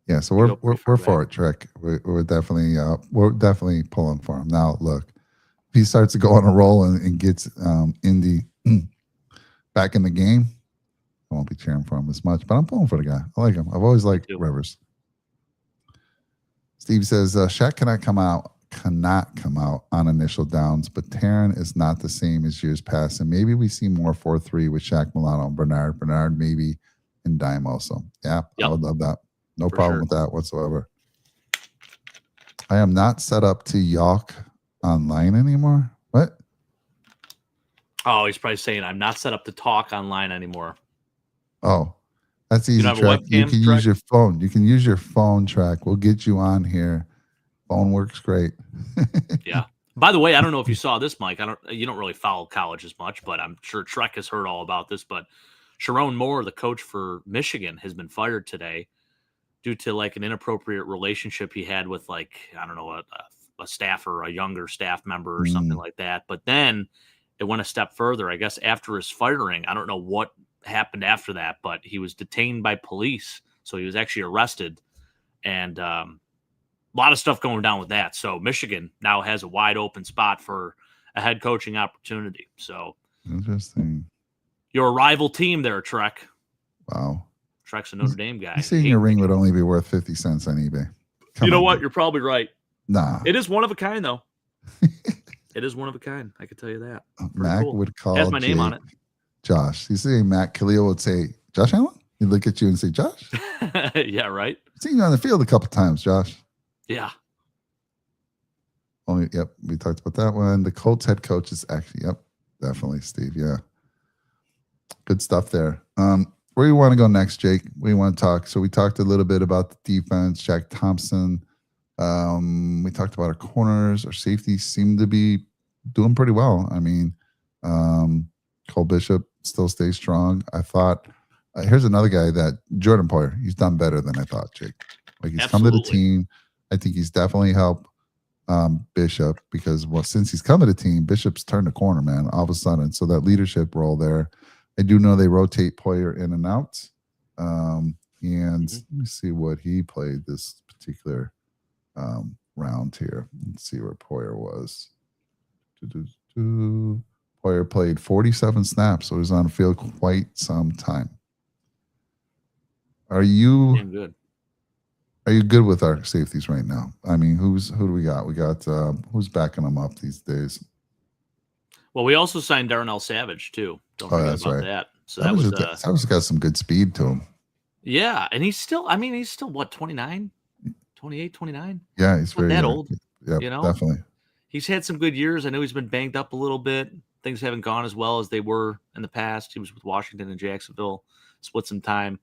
Yeah, so we're for it, Trek. We're definitely pulling for him. Now, look, if he starts to go on a roll and gets Indy back in the game, I won't be cheering for him as much. But I'm pulling for the guy. I like him. I've always liked Rivers. Steve says, Shaq cannot come out on initial downs, but Taryn is not the same as years past. And maybe we see more 4-3 with Shaq, Milano, and Bernard. Bernard maybe and Dime also. Yeah, I would love that. No problem with that whatsoever. I am not set up to Yawk online anymore. What? Oh, he's probably saying I'm not set up to talk online anymore. Oh. That's easy, Track. You can use your phone. You can use your phone, Track. We'll get you on here. Phone works great. Yeah. By the way, I don't know if you saw this, Mike. You don't really follow college as much, but I'm sure Trek has heard all about this. But Sharon Moore, the coach for Michigan, has been fired today due to like an inappropriate relationship he had with a staffer, a younger staff member or something like that. But then it went a step further. I guess after his firing, I don't know what happened after that, but he was detained by police, so he was actually arrested, and a lot of stuff going down with that. So Michigan now has a wide open spot for a head coaching opportunity. So interesting. Your rival team there, Trek. Wow. Trek's a Notre Dame guy. You saying your ring would only be worth 50 cents on eBay? You know what? You're probably right. Nah. It is one of a kind, though. It is one of a kind. I can tell you that. Mac would call has my name on it. Josh. You see, Matt Khalil would say, Josh Allen? He'd look at you and say, Josh? Yeah, right. I've seen you on the field a couple times, Josh. Yeah. Yep, we talked about that one. The Colts head coach is actually, yep, definitely, Steve. Yeah. Good stuff there. Where do you want to go next, Jake? We want to talk. So we talked a little bit about the defense, Jack Thompson. We talked about our corners. Our safeties seem to be doing pretty well. I mean, Cole Bishop still stays strong. I thought, here's another guy that Jordan Poyer, he's done better than I thought, Jake. Like he's come to the team. I think he's definitely helped Bishop because since he's come to the team, Bishop's turned the corner, man, all of a sudden. So that leadership role there. I do know they rotate Poyer in and out. And let me see what he played this particular round here. Let's see where Poyer was. Poyer played 47 snaps, so he was on the field quite some time. Are you good with our safeties right now? I mean, who do we got? We got who's backing them up these days? Well, we also signed Darnell Savage too. Don't forget about that. So that was got some good speed to him. Yeah, and he's still what, 29, 28, 29? Yeah, he's very that old. Yeah, definitely. He's had some good years. I know he's been banged up a little bit. Things haven't gone as well as they were in the past. He was with Washington and Jacksonville, split some time.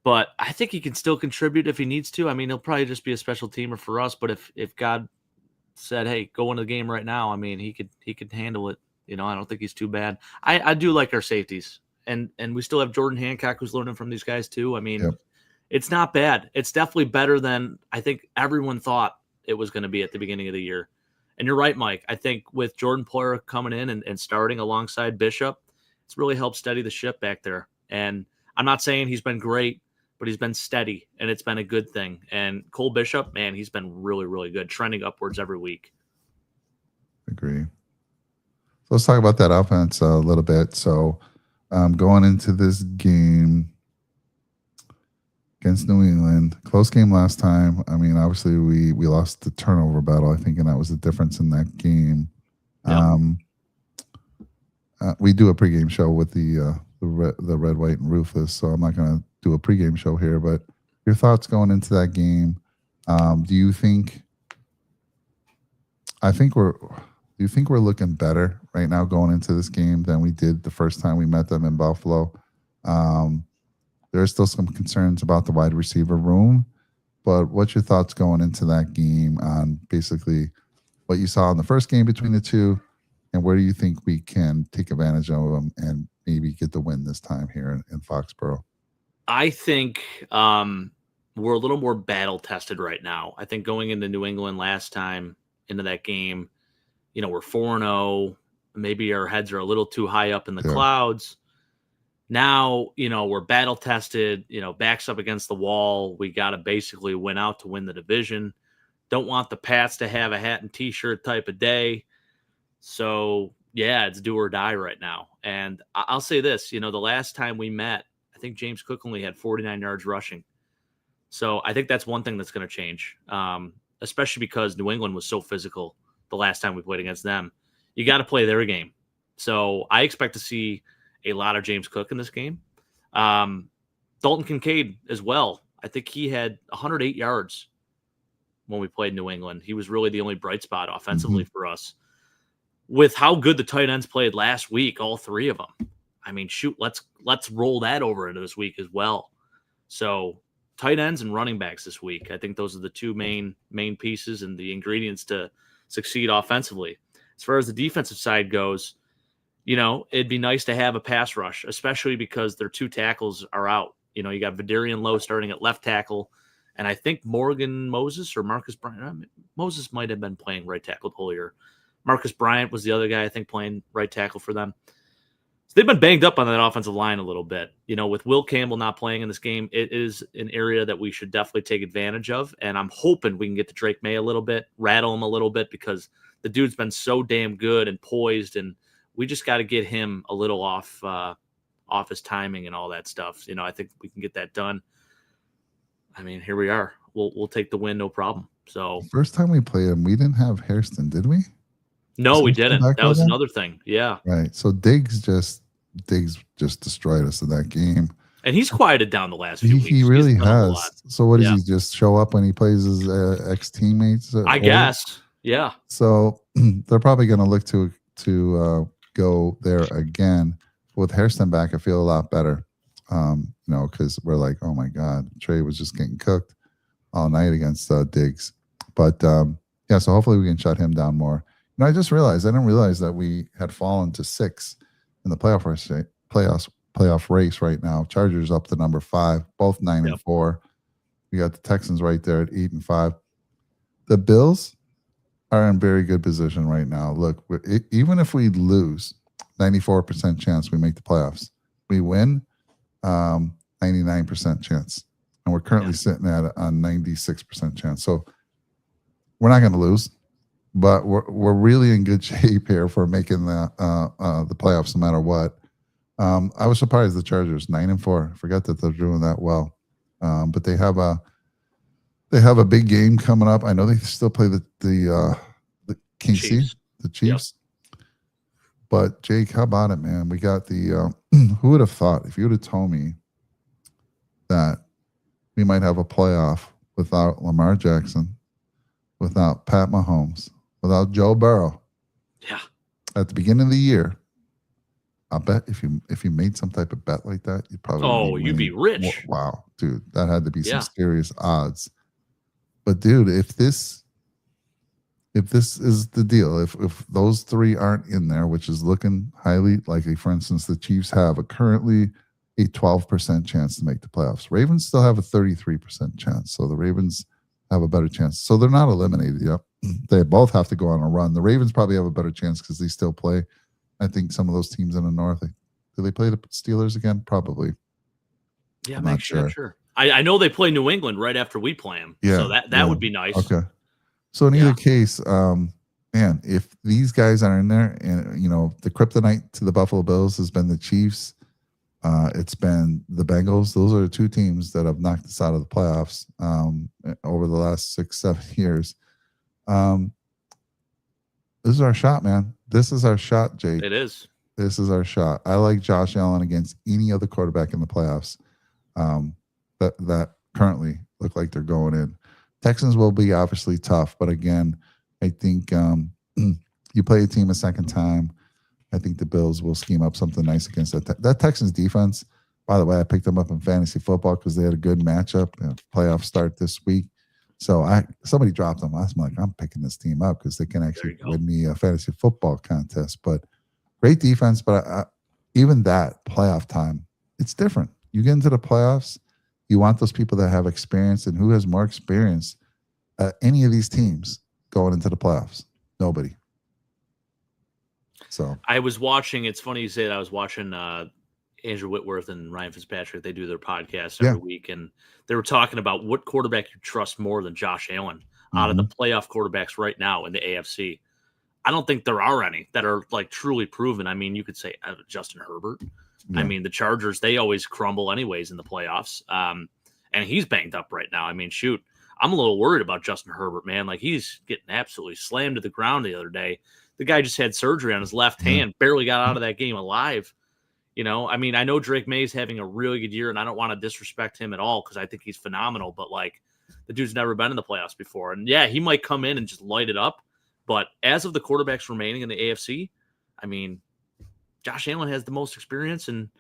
But I think he can still contribute if he needs to. I mean, he'll probably just be a special teamer for us. But if God said, "Hey, go into the game right now," I mean, he could handle it. You know, I don't think he's too bad. I do like our safeties, and we still have Jordan Hancock who's learning from these guys too. I mean, It's not bad. It's definitely better than I think everyone thought it was going to be at the beginning of the year. And you're right, Mike. I think with Jordan Poyer coming in and starting alongside Bishop, it's really helped steady the ship back there. And I'm not saying he's been great, but he's been steady, and it's been a good thing. And Cole Bishop, man, he's been really, really good, trending upwards every week. Agree. So let's talk about that offense a little bit. So going into this game against New England, close game last time. I mean, obviously we lost the turnover battle, I think, and that was the difference in that game. Yep. We do a pregame show with the red, white, and ruthless, so I'm not going to do a pregame show here. But your thoughts going into that game? Do you think we're looking better right now going into this game than we did the first time we met them in Buffalo? There are still some concerns about the wide receiver room, but what's your thoughts going into that game on basically what you saw in the first game between the two, and where do you think we can take advantage of them and maybe get the win this time here in Foxborough? I think we're a little more battle tested right now. I think going into New England last time into that game, you know, we're 4-0. Maybe our heads are a little too high up in the clouds. Now, you know, we're battle tested, you know, backs up against the wall. We got to basically win out to win the division. Don't want the Pats to have a hat and t-shirt type of day. So, yeah, it's do or die right now. And I'll say this, you know, the last time we met, I think James Cook only had 49 yards rushing. So I think that's one thing that's going to change, especially because New England was so physical the last time we played against them. You got to play their game. So I expect to see a lot of James Cook in this game. Dalton Kincaid as well. I think he had 108 yards when we played New England. He was really the only bright spot offensively for us. With how good the tight ends played last week, all three of them. I mean, shoot, let's roll that over into this week as well. So tight ends and running backs this week. I think those are the two main pieces and the ingredients to succeed offensively. As far as the defensive side goes, you know, it'd be nice to have a pass rush, especially because their two tackles are out. You know, you got Vidarian Lowe starting at left tackle, and I think Morgan Moses or Marcus Bryant. Moses might have been playing right tackle the whole year. Marcus Bryant was the other guy, I think, playing right tackle for them. So they've been banged up on that offensive line a little bit. You know, with Will Campbell not playing in this game, it is an area that we should definitely take advantage of, and I'm hoping we can get to Drake May a little bit, rattle him a little bit, because the dude's been so damn good and poised, and we just got to get him a little off office timing and all that stuff. I think we can get that done. I mean, here we are. We'll take the win, no problem. So first time we played him, we didn't have Hairston, did we? No, we didn't. That was another thing. Yeah. Right. So Diggs just destroyed us in that game. And he's quieted down the last few weeks. He really has. So what does he just show up when he plays his ex teammates? I guess. Yeah. So they're probably going to look to go there again. With Hairston back, I feel a lot better. Because we're like, oh my God, Trey was just getting cooked all night against Diggs. But so hopefully we can shut him down more. I just realized I didn't realize that we had fallen to 6 in the playoff race right now. Chargers up to number 5, both 9-4. We got the Texans right there at 8-5. The Bills are in very good position right now. Look, even if we lose, 94% chance we make the playoffs. We win, 99% chance, and we're currently sitting at a 96% chance. So we're not going to lose. But we're really in good shape here for making the playoffs no matter what. I was surprised the Chargers 9-4. Forgot that they're doing that well. But they have a big game coming up. I know they still play the KC, the Chiefs. Yep. But Jake, how about it, man? We got the who would have thought if you would have told me that we might have a playoff without Lamar Jackson, without Pat Mahomes, without Joe Burrow. Yeah. At the beginning of the year, I bet if you made some type of bet like that, you'd probably you'd be rich. Wow, dude, that had to be some serious odds. But dude, if this is the deal, if those 3 aren't in there, which is looking highly likely, for instance, the Chiefs have currently a 12% chance to make the playoffs. Ravens still have a 33% chance, so the Ravens have a better chance. So they're not eliminated yet. They both have to go on a run. The Ravens probably have a better chance because they still play. I think some of those teams in the North. Do they play the Steelers again? Probably. Yeah, I'm not sure. I know they play New England right after we play them. Yeah, so that would be nice. Okay. So in either case, man, if these guys are in there, and the kryptonite to the Buffalo Bills has been the Chiefs. It's been the Bengals. Those are the 2 teams that have knocked us out of the playoffs over the last 6-7 years. This is our shot, man. This is our shot, Jake. It is. This is our shot. I like Josh Allen against any other quarterback in the playoffs that currently look like they're going in. Texans will be obviously tough, but again, I think you play a team a second time. I think the Bills will scheme up something nice against that Texans defense. By the way, I picked them up in fantasy football because they had a good matchup. Playoff start this week. So somebody dropped them. I'm like, I'm picking this team up because they can actually win me a fantasy football contest. But great defense. But even that playoff time, it's different. You get into the playoffs, you want those people that have experience, and who has more experience? Any of these teams going into the playoffs? Nobody. So I was watching. It's funny you say that. I was watching Andrew Whitworth and Ryan Fitzpatrick. They do their podcast every week, and they were talking about what quarterback you trust more than Josh Allen out of the playoff quarterbacks right now in the AFC. I don't think there are any that are like truly proven. I mean, you could say Justin Herbert. Yeah. I mean, the Chargers, they always crumble anyways in the playoffs. And he's banged up right now. I mean, shoot, I'm a little worried about Justin Herbert, man. Like, he's getting absolutely slammed to the ground the other day. The guy just had surgery on his left hand, barely got out of that game alive. You know, I mean, I know Drake May's having a really good year, and I don't want to disrespect him at all because I think he's phenomenal. But, like, the dude's never been in the playoffs before. And, yeah, he might come in and just light it up. But as of the quarterbacks remaining in the AFC, I mean, Josh Allen has the most experience, and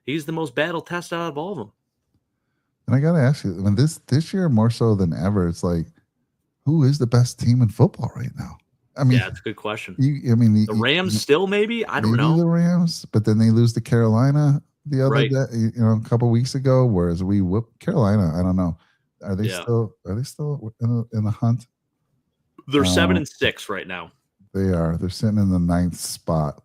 he's the most battle tested out of all of them. And I got to ask you, I mean, this year more so than ever, it's like, who is the best team in football right now? I mean, yeah, it's a good question. The Rams still maybe? I don't know. The Rams, but then they lose to Carolina the other day, a couple weeks ago. Whereas we whooped Carolina. I don't know. Are they still in the hunt? They're 7-6 right now. They are. They're sitting in the 9th spot.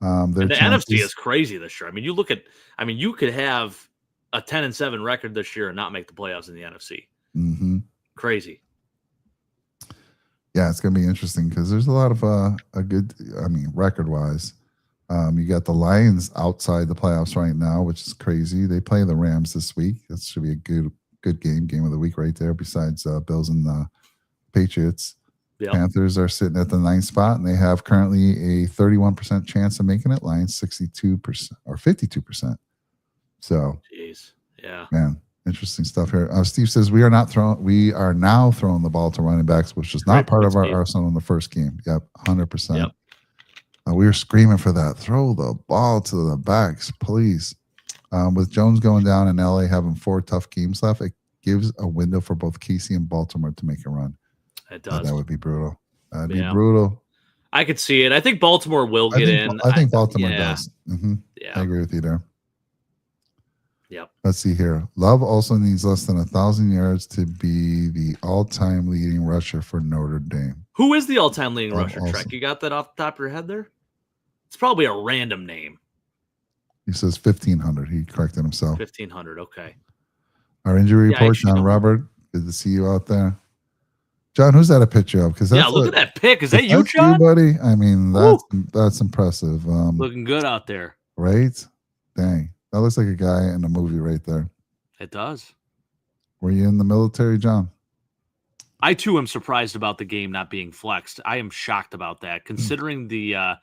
And the NFC is crazy this year. I mean, you could have a 10-7 record this year and not make the playoffs in the NFC. Mm-hmm. Crazy. Yeah, it's going to be interesting because there's a lot of a good, record-wise, You got the Lions outside the playoffs right now, which is crazy. They play the Rams this week. That should be a good game of the week right there. Besides Bills and the Patriots, Panthers are sitting at the 9th spot, and they have currently a 31% chance of making it. Lions 62% or 52%. So, jeez, yeah, man, interesting stuff here. Steve says we are now throwing the ball to running backs, which was not part of our arsenal in the first game. Yep, 100%. Yep. We were screaming for that. Throw the ball to the backs, please. With Jones going down and LA having 4 tough games left, it gives a window for both KC and Baltimore to make a run. It does. That would be brutal. That'd be brutal. I could see it. I think Baltimore will get in. I think Baltimore does. Mm-hmm. Yeah, I agree with you there. Yep. Let's see here. Love also needs less than 1,000 yards to be the all-time leading rusher for Notre Dame. Who is the all-time leading rusher, Trek? You got that off the top of your head there? It's probably a random name. He says 1,500. He corrected himself. 1,500. Okay. Our injury report, John Robert. Good to see you out there. John, who's that a picture of? Because look at that pic. Is that you, John? Buddy? I mean, that's impressive. Looking good out there. Right? Dang. That looks like a guy in a movie right there. It does. Were you in the military, John? I, too, am surprised about the game not being flexed. I am shocked about that, considering the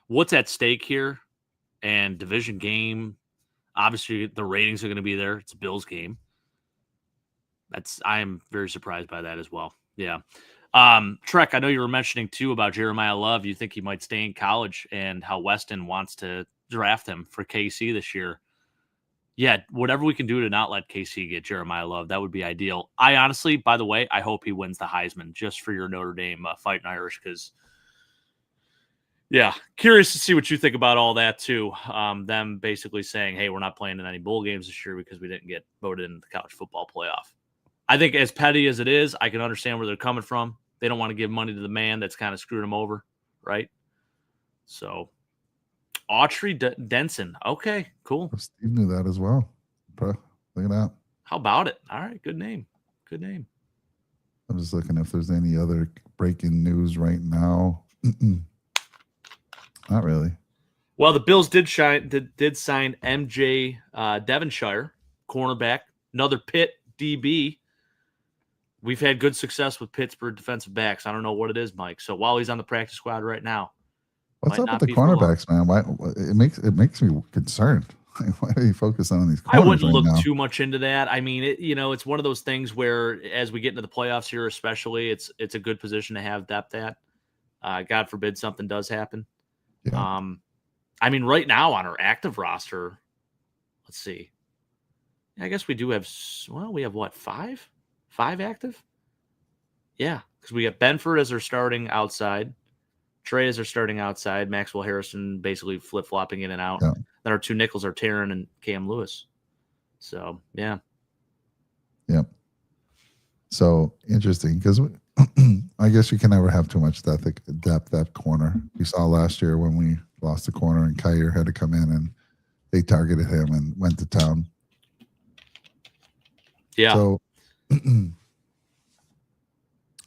what's at stake here and division game. Obviously, the ratings are going to be there. It's a Bills game. I am very surprised by that as well. Yeah. Trek, I know you were mentioning, too, about Jeremiah Love. You think he might stay in college and how Weston wants to draft him for KC this year. Yeah, whatever we can do to not let KC get Jeremiah Love, that would be ideal. I honestly, by the way, I hope he wins the Heisman just for your Notre Dame Fighting Irish because, yeah, curious to see what you think about all that, too. Them basically saying, hey, we're not playing in any bowl games this year because we didn't get voted into the college football playoff. I think as petty as it is, I can understand where they're coming from. They don't want to give money to the man that's kind of screwed them over, right? So, Autry Denson. Okay, cool. Steve knew that as well. Look at that. How about it? All right, good name. Good name. I'm just looking if there's any other breaking news right now. Not really. Well, the Bills did sign MJ Devonshire, cornerback, another Pitt DB. We've had good success with Pittsburgh defensive backs. I don't know what it is, Mike. So while he's on the practice squad right now, what's up with the cornerbacks, man? Why it makes me concerned. Why are you focusing on these corners? I wouldn't look too much into that. I mean, it's one of those things where as we get into the playoffs here, especially, it's a good position to have depth at. God forbid something does happen. Yeah. I mean, right now on our active roster, let's see. I guess we do have. Well, we have what, 5? 5 active? Yeah, because we got Benford as our starting outside. Trey as our starting outside. Maxwell Harrison basically flip-flopping in and out. Yeah. Then our 2 nickels are Taryn and Cam Lewis. So, yeah. Yep. So, interesting because I guess you can never have too much depth at corner. We saw last year when we lost the corner and Kyer had to come in and they targeted him and went to town. Yeah. So,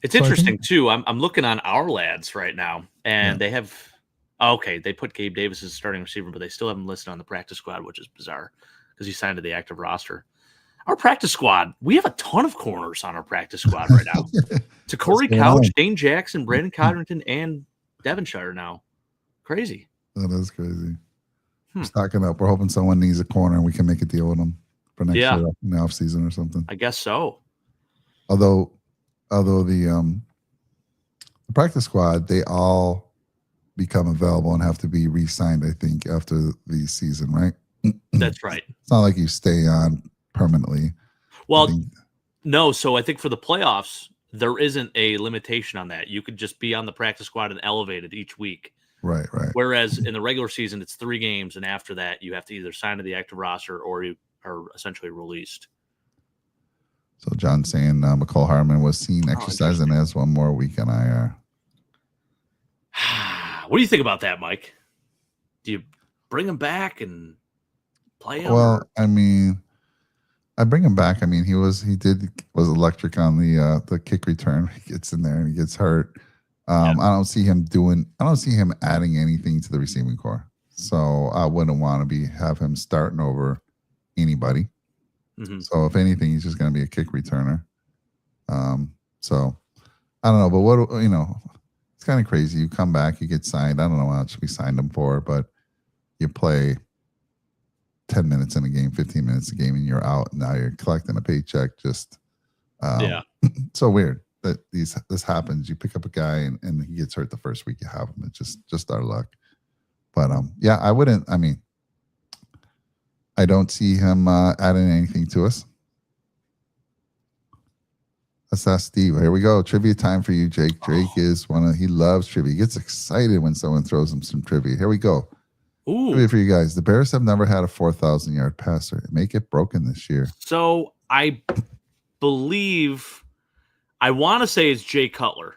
it's interesting, too. I'm looking on our lads right now, and they have they put Gabe Davis as starting receiver, but they still have him listed on the practice squad, which is bizarre because he signed to the active roster. Our practice squad, we have a ton of corners on our practice squad right now. To Corey Couch, Dane Jackson, Brandon Codrington, and Devonshire now. Crazy. That is crazy. Stocking up. We're hoping someone needs a corner and we can make a deal with them for next year in the offseason or something. I guess so. Although the practice squad, they all become available and have to be re-signed, I think, after the season, right? That's right. It's not like you stay on permanently. Well, no. So I think for the playoffs, there isn't a limitation on that. You could just be on the practice squad and elevated each week. Right. Whereas in the regular season, it's 3 games, and after that, you have to either sign to the active roster or you are essentially released. So John saying McCall Harmon was seen exercising as one more week on IR. What do you think about that, Mike? Do you bring him back and play him? Well, I mean, I bring him back. I mean, he was electric on the kick return. He gets in there and he gets hurt. I don't see him adding anything to the receiving core. So I wouldn't want to have him starting over anybody. Mm-hmm. So if anything, he's just going to be a kick returner. So I don't know, but what, it's kind of crazy. You come back, you get signed. I don't know how much we signed him for, but you play 10 minutes in a game, 15 minutes a game, and you're out. Now you're collecting a paycheck. Just so weird that this happens. You pick up a guy and he gets hurt the first week you have him. It's just our luck. But I wouldn't. I mean, I don't see him adding anything to us. Let's ask Steve. Here we go. Trivia time for you, Jake. Jake is he loves trivia. He gets excited when someone throws him some trivia. Here we go. Ooh. Trivia for you guys. The Bears have never had a 4,000-yard passer. It may get broken this year. So I believe, I want to say it's Jay Cutler.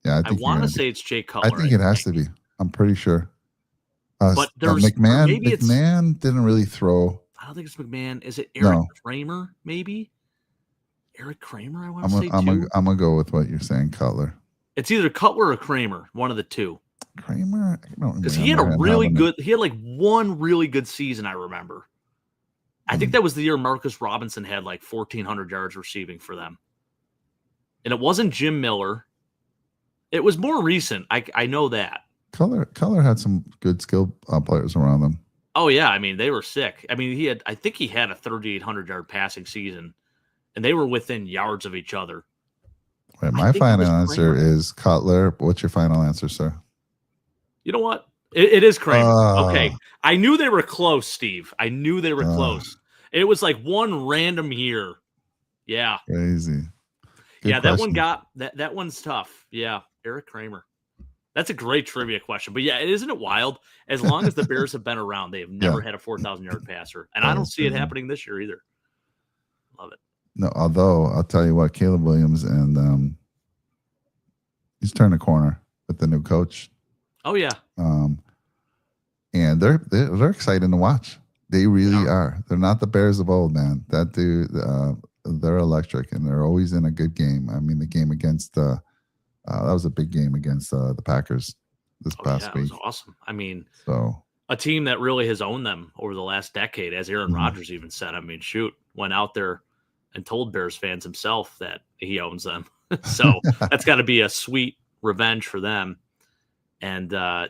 Yeah, I want to say it's Jay Cutler. I think it has to be. I'm pretty sure. But there's McMahon. McMahon didn't really throw. I don't think it's McMahon. Is it Eric Kramer? Maybe Eric Kramer. I want to say I'm gonna go with what you're saying, Cutler. It's either Cutler or Kramer, one of the two. Kramer, I don't because he had a really good. He had like one really good season. I remember. I think that was the year Marcus Robinson had like 1,400 yards receiving for them, and it wasn't Jim Miller. It was more recent. I know that. Cutler had some good skilled players around them. Oh yeah, I mean they were sick. I mean I think he had a 3,800-yard passing season, and they were within yards of each other. Right, my final answer is Cutler. What's your final answer, sir? You know what? It is Kramer. Okay, I knew they were close, Steve. I knew they were close. It was like one random year. Yeah, crazy. Good question. That one's tough. Yeah, Eric Kramer. That's a great trivia question. But yeah, isn't it wild? As long as the Bears have been around, they have never had a 4,000-yard passer. And I don't see it happening this year either. Love it. No, although I'll tell you what, Caleb Williams and he's turned a corner with the new coach. Oh yeah. And they're exciting to watch. They really are. They're not the Bears of old, man. That dude, they're electric and they're always in a good game. I mean, the game against that was a big game against the Packers this past week. It was awesome. I mean, a team that really has owned them over the last decade, as Aaron Rodgers even said. I mean, went out there and told Bears fans himself that he owns them. So that's got to be a sweet revenge for them. And the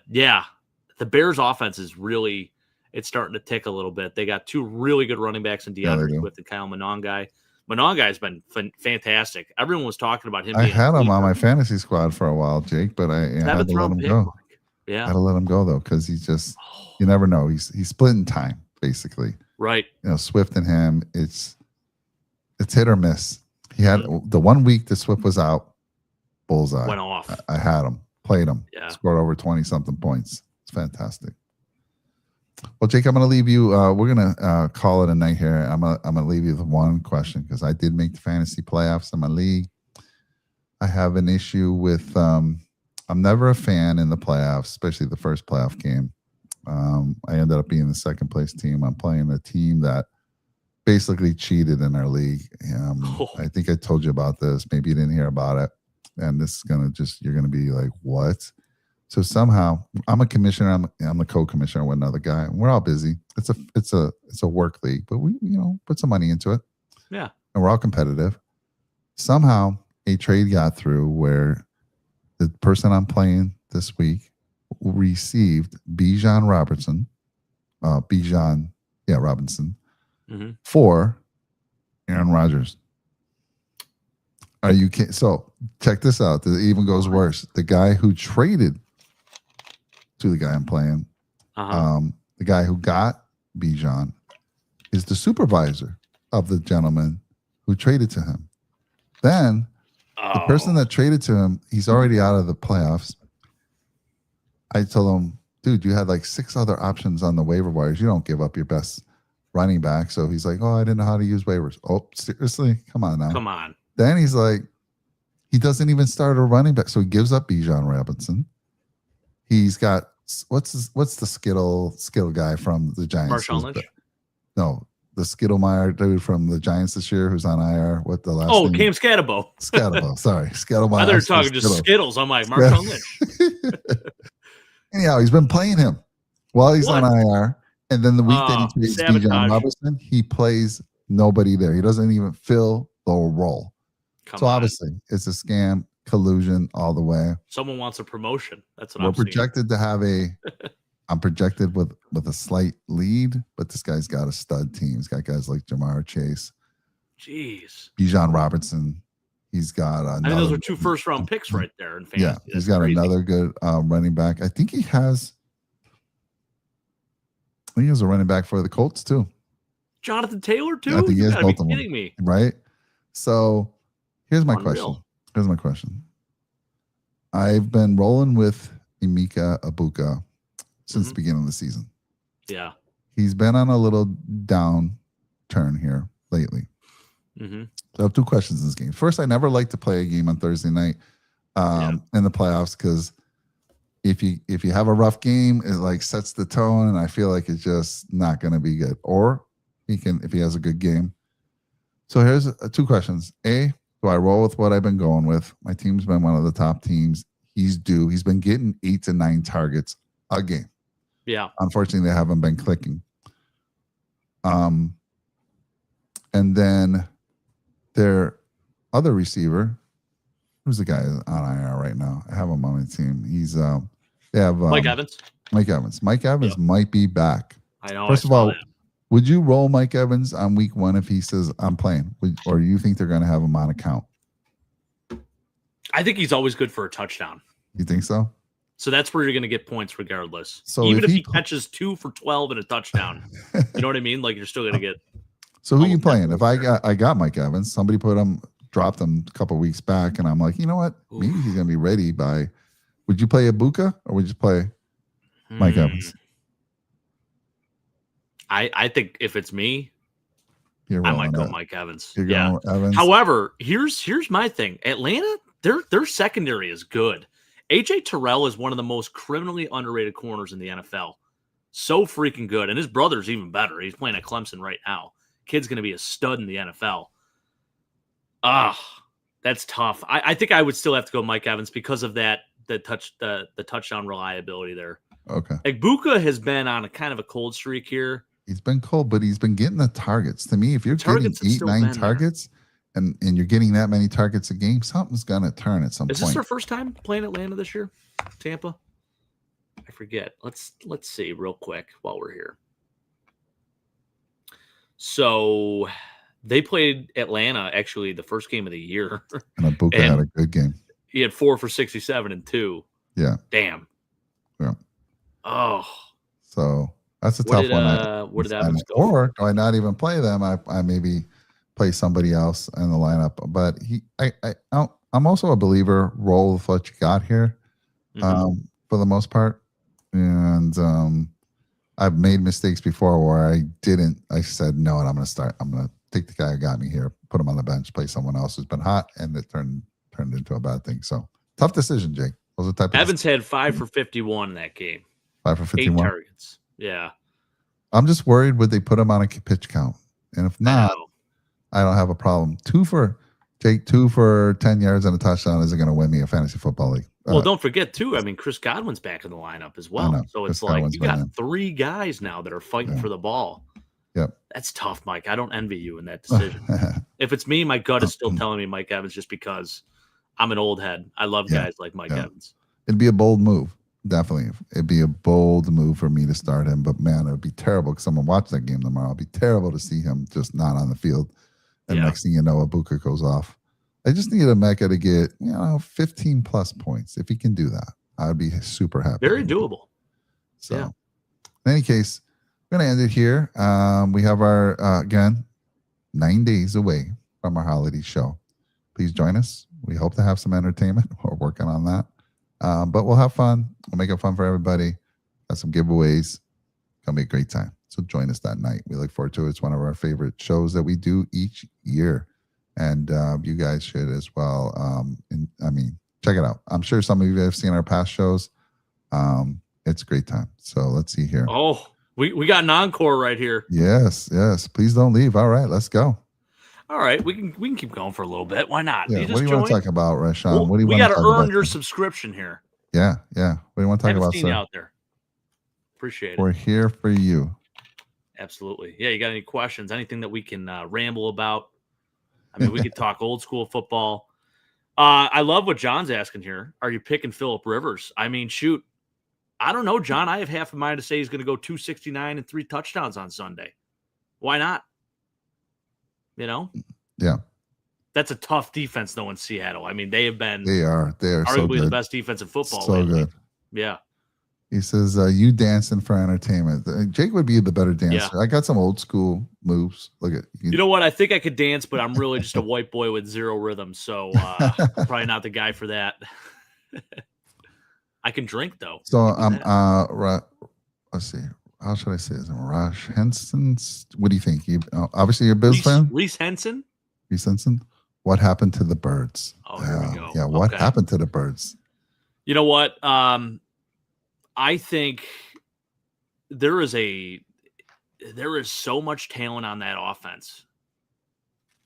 Bears offense is really, it's starting to tick a little bit. They got two really good running backs in DeAndre Swift and Kyle Monangai. Monangai's been fantastic. Everyone was talking about him. I had him on my fantasy squad for a while, Jake, but I had to let him go. Yeah, I had to let him go though because he's just you never know. He's splitting time basically. Right. Swift and him, it's hit or miss. He had the 1 week that Swift was out, bullseye. Went off. I had him, played him, scored over 20-something points. It's fantastic. Well, Jake, I'm going to leave you. We're going to call it a night here. I'm going to leave you with one question because I did make the fantasy playoffs in my league. I have an issue with I'm never a fan in the playoffs, especially the first playoff game. I ended up being the second place team. I'm playing a team that basically cheated in our league. I think I told you about this. Maybe you didn't hear about it. And this is going to you're going to be like, what? So somehow I'm a commissioner. I'm the co-commissioner with another guy. And we're all busy. It's a work league, but we put some money into it. Yeah. And we're all competitive. Somehow a trade got through where the person I'm playing this week received Bijan Robinson for Aaron Rodgers. Are you kidding? So check this out. It even goes worse. The guy who traded to the guy I'm playing, the guy who got Bijan is the supervisor of the gentleman who traded to him. Then the person that traded to him, he's already out of the playoffs. I told him, dude, you had like 6 other options on the waiver wires. You don't give up your best running back. So he's like, I didn't know how to use waivers. Oh, seriously? Come on now. Come on. Then he's like, he doesn't even start a running back. So he gives up Bijan Robinson. He's got, what's the Skittle guy from the Giants? Marshawn Lynch? No, the Skittlemeyer dude from the Giants this year who's on IR. What the last name? Cam Scatabo. Scatabo, sorry. Scattlemeyer. I thought you were talking just Skittles. I'm like, Marshawn Lynch. Anyhow, he's been playing him. while he's on IR. And then the week that he trades Bijan Robinson, he plays nobody there. He doesn't even fill the role. Obviously, it's a scam, collusion all the way. Someone wants a promotion. That's what we're projected to have I'm projected with a slight lead, but this guy's got a stud team. He's got guys like Jamar Chase. Jeez. Bijan Robinson. He's got another. Those are 2 first-round picks right there in fantasy. Yeah, he's got another good running back. I think he has a running back for the Colts too. Jonathan Taylor too? I think he has both of them. Kidding me. Right? So here's my question. I've been rolling with Emeka Egbuka since the beginning of the season. Yeah. He's been on a little down turn here lately. Mm-hmm. So I have 2 questions in this game. First, I never like to play a game on Thursday night in the playoffs because if you have a rough game, it like sets the tone, and I feel like it's just not going to be good. Or if he has a good game. So here's 2 questions. A, do I roll with what I've been going with? My team's been one of the top teams. He's due. He's been getting 8 to 9 targets a game. Yeah. Unfortunately, they haven't been clicking. And then their other receiver, who's the guy on IR right now? I have him on my team. He's they have Mike Evans. Mike Evans. Mike Evans might be back. I know. First of all, would you roll Mike Evans on week 1 if he says I'm playing, or do you think they're going to have him on account? I think he's always good for a touchdown. You think so? So that's where you're going to get points regardless. So even if he catches 2 for 12 and a touchdown, you know what I mean? Like you're still going to get. So who are you playing? If I got Mike Evans, somebody dropped him a couple of weeks back, and I'm like, you know what? Maybe he's going to be ready by. Would you play Egbuka or would you play Mike Evans? I think if it's me, I might go Mike Evans. You're going Evans. However, here's my thing. Atlanta, their secondary is good. AJ Terrell is one of the most criminally underrated corners in the NFL. So freaking good. And his brother's even better. He's playing at Clemson right now. Kid's going to be a stud in the NFL. That's tough. I think I would still have to go Mike Evans because of the touchdown reliability there. Okay. Egbuka has been on a kind of a cold streak here. He's been cold, but he's been getting the targets. To me, if you're getting 8, 9 targets and you're getting that many targets a game, something's going to turn at some point. Is this their first time playing Atlanta this year? Tampa? I forget. Let's see real quick while we're here. So they played Atlanta actually the first game of the year. And Egbuka had a good game. He had 4 for 67 and 2. Yeah. Damn. Yeah. Oh. So that's a tough one. Where did Evans go? Or do I not even play them? I maybe play somebody else in the lineup. But I'm also a believer. Roll with what you got here, for the most part. And I've made mistakes before where I said no, and I'm going to take the guy who got me here, put him on the bench, play someone else who's been hot, and it turned into a bad thing. So tough decision, Jake. Those are type of Evans had 5 for 51 in that game. 5 for 51. 8 targets. Yeah. I'm just worried would they put him on a pitch count, and if not, I don't have a problem. 2 for 10 yards and a touchdown isn't going to win me a fantasy football league. Well, don't forget too. I mean, Chris Godwin's back in the lineup as well. So it's like you got 3 guys now that are fighting for the ball. Yep. That's tough, Mike. I don't envy you in that decision. If it's me, my gut is still telling me Mike Evans just because I'm an old head. I love guys like Mike Evans. It'd be a bold move. Definitely. It'd be a bold move for me to start him. But, man, it would be terrible because someone watch that game tomorrow. It'd be terrible to see him just not on the field. And next thing you know, Egbuka goes off. I just need Emeka to get, 15-plus points. If he can do that, I would be super happy. Very doable. So, in any case, we're going to end it here. We have our, again, 9 days away from our holiday show. Please join us. We hope to have some entertainment. We're working on that. But we'll have fun. We'll make it fun for everybody. Got some giveaways. Gonna be a great time. So join us that night. We look forward to it. It's one of our favorite shows that we do each year. And you guys should as well. Check it out. I'm sure some of you have seen our past shows. It's a great time. So let's see here. Oh, we got an encore right here. Yes. Please don't leave. All right, let's go. All right, we can keep going for a little bit. Why not? Yeah, what do you want to talk about, Rashawn? Well, what do you we want got to to earn about? your subscription here. Yeah. What do you want to talk about, sir? Out there. Appreciate it. We're here for you. Absolutely. Yeah, you got any questions? Anything that we can ramble about? I mean, we could talk old school football. I love what John's asking here. Are you picking Phillip Rivers? I mean, shoot. I don't know, John. I have half a mind to say he's going to go 269 and 3 touchdowns on Sunday. Why not? Yeah. That's a tough defense, though, in Seattle. I mean, they are arguably so the best defense in football so lately. Good. Yeah. He says, you dancing for entertainment. Jake would be the better dancer. Yeah. I got some old school moves. Look at you know what? I think I could dance, but I'm really just a white boy with zero rhythm. So probably not the guy for that. I can drink, though. So let's see. How should I say it? Raj Henson? What do you think? Obviously, you're a Bills fan? Reese Henson? Reese Henson? What happened to the birds? Oh, here we go. Yeah, what happened to the birds? You know what? I think there is so much talent on that offense.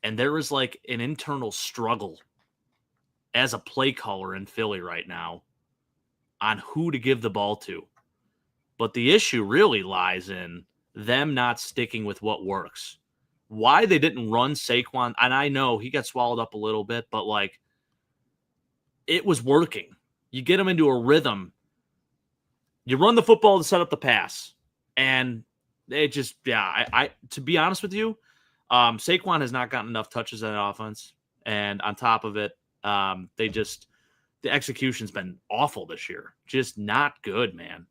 And there is like an internal struggle as a play caller in Philly right now on who to give the ball to. But the issue really lies in them not sticking with what works. Why they didn't run Saquon, and I know he got swallowed up a little bit, but like it was working. You get him into a rhythm. You run the football to set up the pass. And it just, I to be honest with you, Saquon has not gotten enough touches in that offense. And on top of it, the execution's been awful this year. Just not good, man.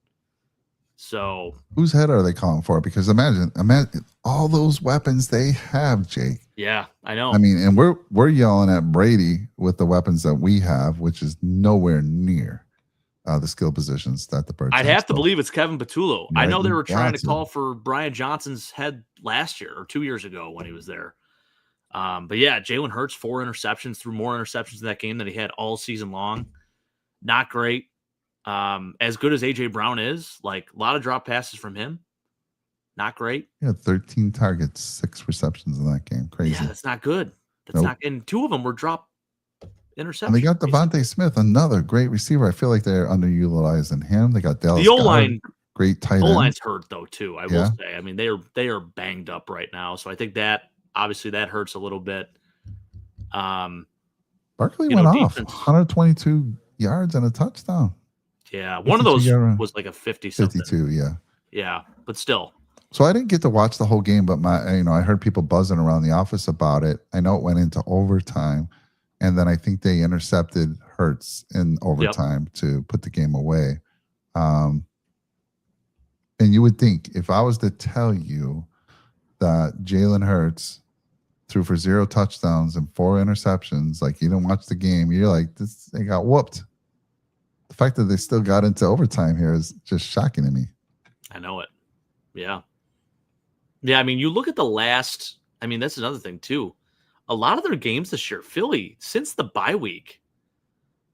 So whose head are they calling for? Because imagine all those weapons they have, Jake. Yeah, I know. I mean, and we're yelling at Brady with the weapons that we have, which is nowhere near the skill positions that the Birds I'd have to believe it's Kevin Patullo. Right, I know they were trying to call for Brian Johnson's head last year or 2 years ago when he was there. But yeah, Jalen Hurts, 4 interceptions, threw more interceptions in that game than he had all season long. Not great. As good as A.J. Brown is, like a lot of drop passes from him. Not great. Yeah, 13 targets, 6 receptions in that game. Crazy. Yeah, that's not good. That's not, and 2 of them were drop interceptions. And they got Devontae Smith, another great receiver. I feel like they're underutilizing him. They got Dallas. The O-line, great tight end. O-line's hurt though too. I will say. I mean, they are banged up right now, so I think that obviously that hurts a little bit. Barkley went off 122 yards and a touchdown. Yeah, one of those was like a 50-something. 52, yeah, but still. So I didn't get to watch the whole game, but I heard people buzzing around the office about it. I know it went into overtime, and then I think they intercepted Hurts in overtime to put the game away. And you would think if I was to tell you that Jalen Hurts threw for 0 touchdowns and 4 interceptions, like you didn't watch the game, you're like, they got whooped. The fact that they still got into overtime here is just shocking to me. I know it. Yeah. Yeah, I mean, you look at that's another thing too. A lot of their games this year, Philly, since the bye week,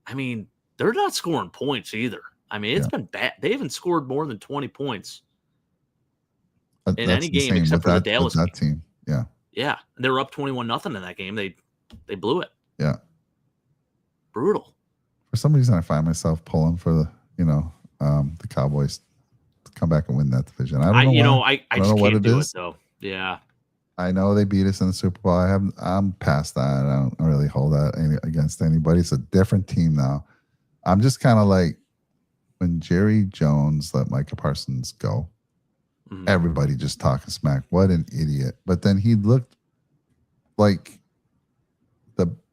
I mean, they're not scoring points either. I mean, it's been bad. They haven't scored more than 20 points in any game except for the Dallas team. Yeah. Yeah. And they were up 21-0 in that game. They blew it. Yeah. Brutal. For some reason, I find myself pulling for the Cowboys to come back and win that division. I don't know. I just can't do it though. Yeah. I know they beat us in the Super Bowl. I'm past that. I don't really hold that against anybody. It's a different team now. I'm just kind of like when Jerry Jones let Micah Parsons go. Mm-hmm. Everybody just talking smack. What an idiot! But then he looked like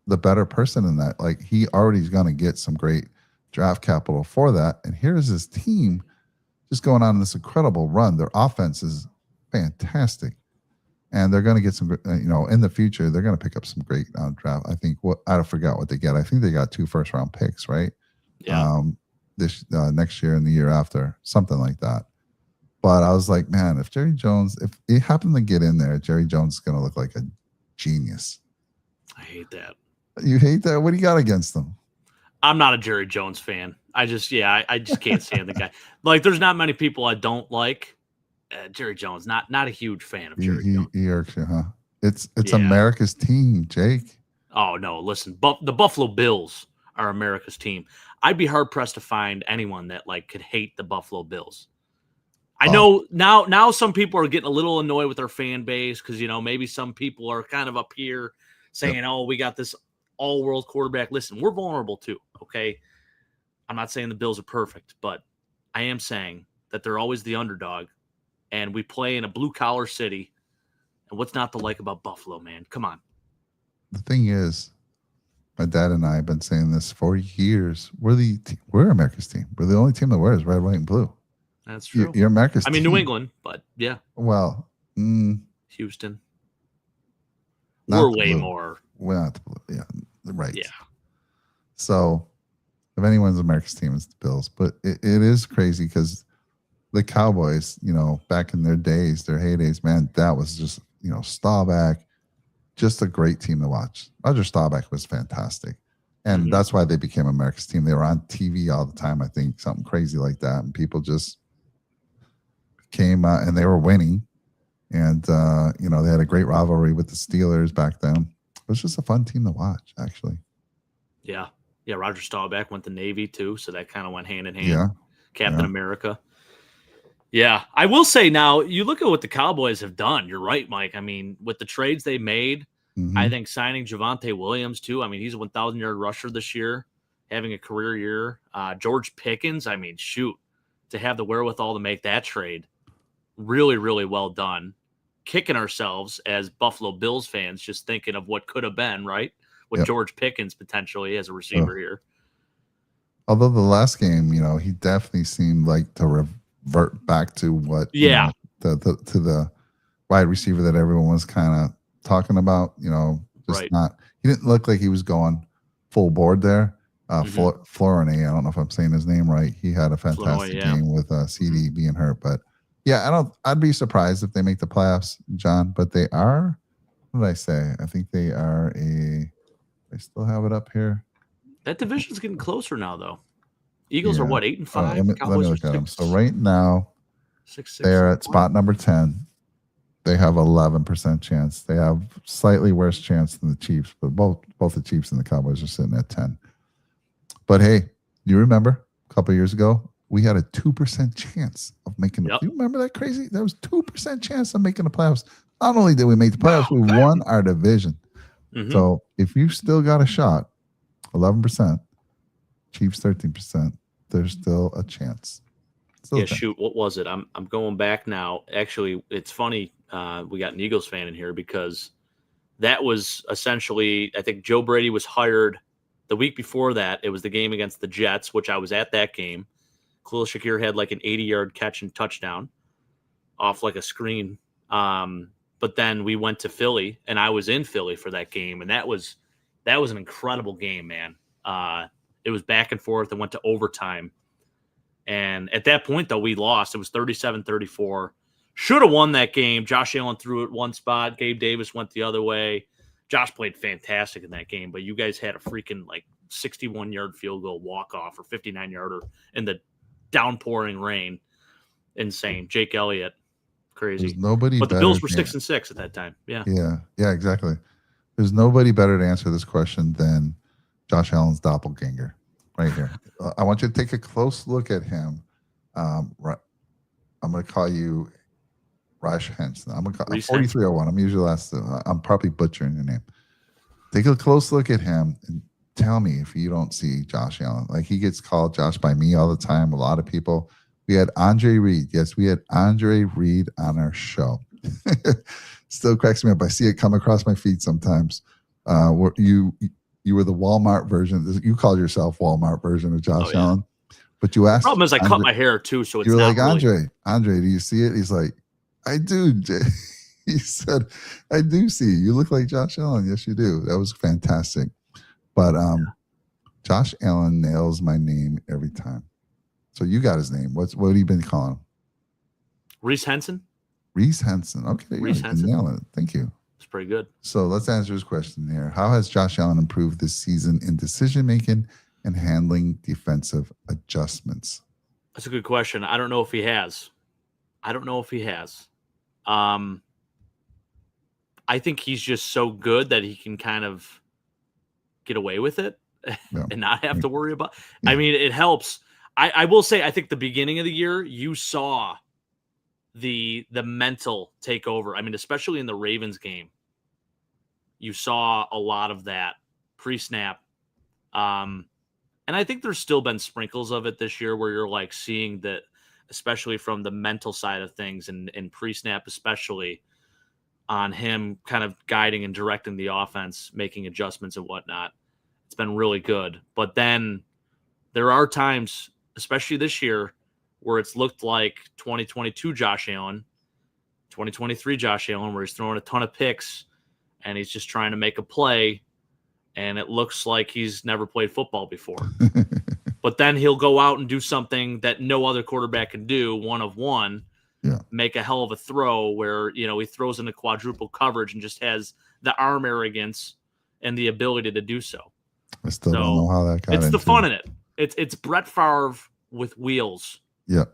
the better person in that. Like he already is going to get some great draft capital for that. And here's his team just going on this incredible run. Their offense is fantastic. And they're going to get some, in the future, they're going to pick up some great draft. I think I forgot what they get. I think they got 2 first-round picks, right? Yeah. This next year and the year after, something like that. But I was like, man, if it happened to get in there, Jerry Jones is going to look like a genius. I hate that. You hate that? What do you got against them? I'm not a Jerry Jones fan. I just can't stand the guy. Like, there's not many people I don't like. Jerry Jones, not a huge fan of Jerry Jones. He irks you, huh? It's America's team, Jake. Oh, no, listen. The Buffalo Bills are America's team. I'd be hard-pressed to find anyone that, like, could hate the Buffalo Bills. I know now some people are getting a little annoyed with our fan base because, maybe some people are kind of up here saying, oh, we got this all-world quarterback. Listen, we're vulnerable too, okay? I'm not saying the Bills are perfect, but I am saying that they're always the underdog, and we play in a blue-collar city. And what's not to like about Buffalo, man? Come on. The thing is, my dad and I have been saying this for years. We're America's team. We're the only team that wears red, white, and blue. That's true. You're America's team. New England, but yeah. Well, Houston. We're way more. We're not the blue. Yeah, right. Yeah. So, if anyone's America's team, it's the Bills. But it is crazy because the Cowboys, back in their days, their heydays, man, that was just, Staubach, just a great team to watch. Roger Staubach was fantastic. And that's why they became America's team. They were on TV all the time, I think, something crazy like that. And people just came and they were winning. And, they had a great rivalry with the Steelers back then. It was just a fun team to watch, actually. Yeah. Yeah, Roger Staubach went to Navy, too, so that kind of went hand in hand. Yeah. Captain America. Yeah, I will say now, you look at what the Cowboys have done. You're right, Mike. I mean, with the trades they made, I think signing Javonte Williams, too. I mean, he's a 1,000-yard rusher this year, having a career year. George Pickens, I mean, shoot, to have the wherewithal to make that trade, really, really well done. Kicking ourselves as Buffalo Bills fans, just thinking of what could have been, right? With George Pickens potentially as a receiver here. Although the last game, he definitely seemed like to revert back to what, to the wide receiver that everyone was kind of talking about, just not, he didn't look like he was going full board there. Flournoy, I don't know if I'm saying his name right. He had a fantastic game with CD being hurt, but I'd be surprised if they make the playoffs, John, but they are, what did I say? I think they are I still have it up here. That division's getting closer now, though. Eagles are what, 8-5? Let me look at them. So right now, they're at spot number 10. They have 11% chance. They have slightly worse chance than the Chiefs, but both the Chiefs and the Cowboys are sitting at 10. But hey, you remember a couple of years ago, we had a 2% chance of making the. You remember that crazy? There was 2% chance of making the playoffs. Not only did we make the playoffs, we won our division. So if you still got a shot, 11%, Chiefs 13%, there's still a chance. Shoot, what was it? I'm going back now. Actually, it's funny. We got an Eagles fan in here because that was essentially, I think Joe Brady was hired the week before that. It was the game against the Jets, which I was at that game. Khalil Shakir had like an 80-yard catch and touchdown off like a screen. But then we went to Philly, and I was in Philly for that game, and that was an incredible game, man. It was back and forth and went to overtime. And at that point, though, we lost. It was 37-34. Should have won that game. Josh Allen threw it one spot. Gabe Davis went the other way. Josh played fantastic in that game, but you guys had a freaking like 61-yard field goal walk-off or 59-yarder in the downpouring rain. Insane. Jake Elliott. Crazy. There's nobody but the Bills were 6-6 at that time. Yeah. Yeah, exactly. There's nobody better to answer this question than Josh Allen's doppelganger right here. I want you to take a close look at him. I'm going to call you Raj Henson. I'm going to call 4301. I'm usually last. I'm probably butchering your name. Take a close look at him and tell me if you don't see Josh Allen. Like, he gets called Josh by me all the time. A lot of people. We had Andre Reed. Yes, we had Andre Reed on our show. Still cracks me up. I see it come across my feed sometimes. You were the Walmart version. You called yourself Walmart version of Josh Allen. But you asked. The problem is I cut my hair too, so it's you're not like, really... Andre, do you see it? He's like, I do. He said, I do see you. You look like Josh Allen. Yes, you do. That was fantastic. But Josh Allen nails my name every time. So you got his name. What have you been calling him? Reese Henson. Reese Henson. Okay, Reese Henson. Nail it. Thank you. It's pretty good. So let's answer his question here. How has Josh Allen improved this season in decision making and handling defensive adjustments? That's a good question. I don't know if he has. I think he's just so good that he can kind of get away with it and not have to worry about. I mean, it helps. I will say, I think the beginning of the year, you saw the mental takeover. I mean, especially in the Ravens game, you saw a lot of that pre-snap. And I think there's still been sprinkles of it this year where you're like seeing that, especially from the mental side of things and pre-snap, especially on him kind of guiding and directing the offense, making adjustments and whatnot. It's been really good. But then there are times, especially this year, where it's looked like 2022 Josh Allen, 2023 Josh Allen, where he's throwing a ton of picks and he's just trying to make a play, and it looks like he's never played football before. But then he'll go out and do something that no other quarterback can do, one of one, make a hell of a throw where, you know, he throws into quadruple coverage and just has the arm arrogance and the ability to do so. I still don't know how that got It's the fun in it. It's Brett Favre with wheels. Yeah.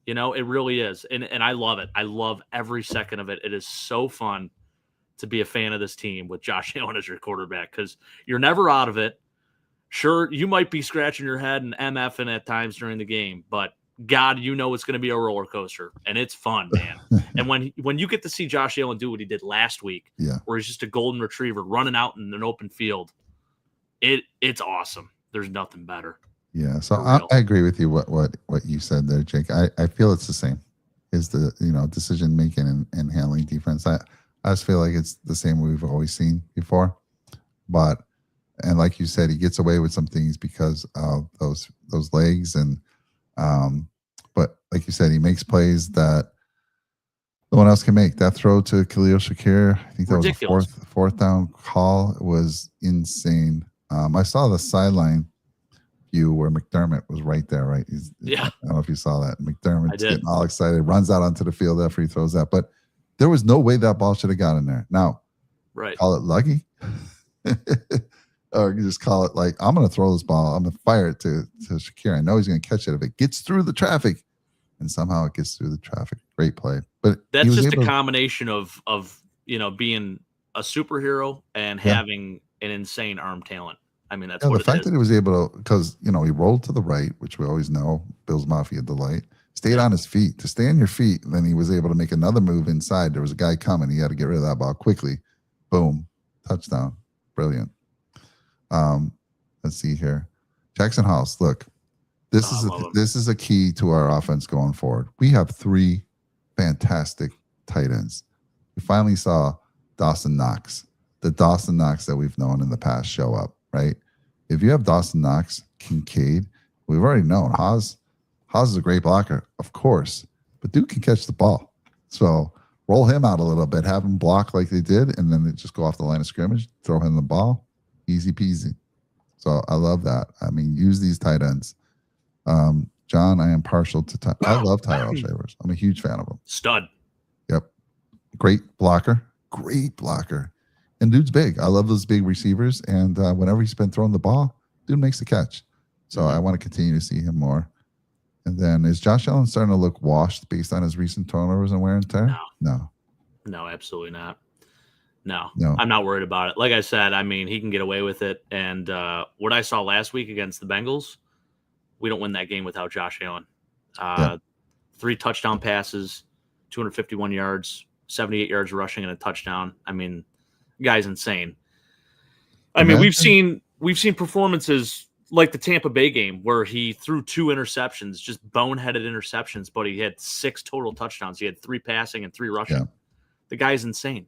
You know, it really is. And I love it. I love every second of it. It is so fun to be a fan of this team with Josh Allen as your quarterback because you're never out of it. Sure, you might be scratching your head and MFing at times during the game, but God, you know it's going to be a roller coaster, and it's fun, man. And when you get to see Josh Allen do what he did last week, where he's just a golden retriever running out in an open field, it's awesome. There's nothing better. Yeah, so I agree with you. What you said there, Jake. I feel it's the same. Is the decision making and handling defense. I just feel like it's the same we've always seen before, and like you said, he gets away with some things because of those legs and but like you said, he makes plays that no one else can make. That throw to Khalil Shakir, I think that was a fourth down call. It was insane. I saw the sideline view where McDermott was right there, right? I don't know if you saw that. McDermott's getting all excited, runs out onto the field after he throws that. But there was no way that ball should have got in there. Now, call it lucky. Or you just call it like, I'm going to throw this ball. I'm going to fire it to Shakir. I know he's going to catch it if it gets through the traffic. And somehow it gets through the traffic. Great play. But that's just a combination of being a superhero and having an insane arm talent. I mean, that's what the fact that he was able to, because, he rolled to the right, which we always know, Bills Mafia delight, stayed on his feet. To stay on your feet, then he was able to make another move inside. There was a guy coming. He had to get rid of that ball quickly. Boom. Touchdown. Brilliant. Let's see here. Jackson House, look, this is a key to our offense going forward. We have 3 fantastic tight ends. We finally saw Dawson Knox, the Dawson Knox that we've known in the past show up, right? If you have Dawson Knox, Kincaid, we've already known Haas is a great blocker, of course, but dude can catch the ball. So roll him out a little bit, have him block like they did, and then just go off the line of scrimmage, throw him the ball. Easy peasy. So I love that. I mean, use these tight ends. John, I am partial to I love Tyrell Shavers. I'm a huge fan of him. Stud. Yep. Great blocker. And dude's big. I love those big receivers. And whenever he's been throwing the ball, dude makes the catch. So I want to continue to see him more. And then is Josh Allen starting to look washed based on his recent turnovers and wear and tear? No, absolutely not. No, I'm not worried about it. Like I said, I mean, he can get away with it. And what I saw last week against the Bengals, we don't win that game without Josh Allen. 3 touchdown passes, 251 yards, 78 yards rushing, and a touchdown. I mean, the guy's insane. I mean, we've seen performances like the Tampa Bay game where he threw 2 interceptions, just boneheaded interceptions, but he had 6 total touchdowns. He had 3 passing and 3 rushing. Yeah. The guy's insane.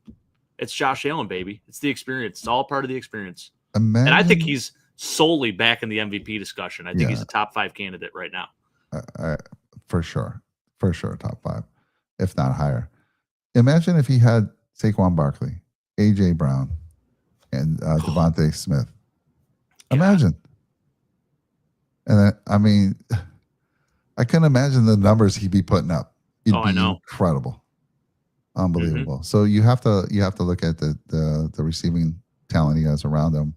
It's Josh Allen, baby. It's the experience. It's all part of the experience. And I think he's solely back in the MVP discussion. I think he's a top 5 candidate right now. For sure, top 5, if not higher. Imagine if he had Saquon Barkley, A.J. Brown, and Devontae Smith. Imagine. And I mean, I can imagine the numbers he'd be putting up. I know. Incredible. Unbelievable. Mm-hmm. So you have to look at the receiving talent he has around him.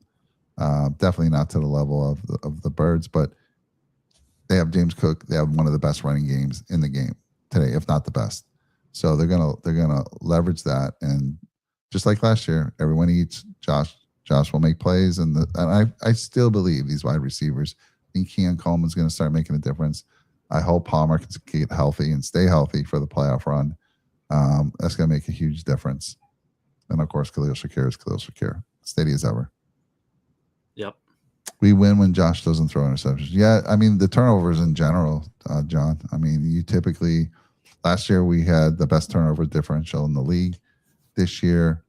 Definitely not to the level of the Birds, but they have James Cook. They have one of the best running games in the game today, if not the best. So they're gonna leverage that, and just like last year, everyone eats. Josh will make plays, and I still believe these wide receivers. I think Keon Coleman's going to start making a difference. I hope Palmer can get healthy and stay healthy for the playoff run. That's going to make a huge difference. And of course, Khalil Shakir is Khalil Shakir. Steady as ever. Yep. We win when Josh doesn't throw interceptions. Yeah, I mean, the turnovers in general, John. I mean, you typically, last year we had the best turnover differential in the league. This year,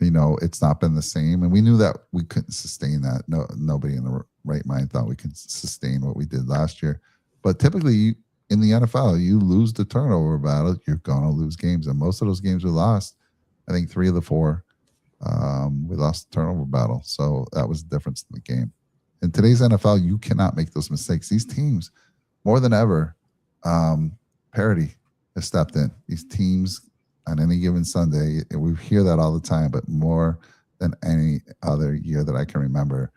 it's not been the same. And we knew that we couldn't sustain that. Nobody in the right mind thought we could sustain what we did last year. But typically, in the NFL, you lose the turnover battle, you're going to lose games. And most of those games we lost, I think 3 of the 4, we lost the turnover battle. So that was the difference in the game. In today's NFL, you cannot make those mistakes. These teams, more than ever, parity has stepped in. These teams on any given Sunday, and we hear that all the time, but more than any other year that I can remember,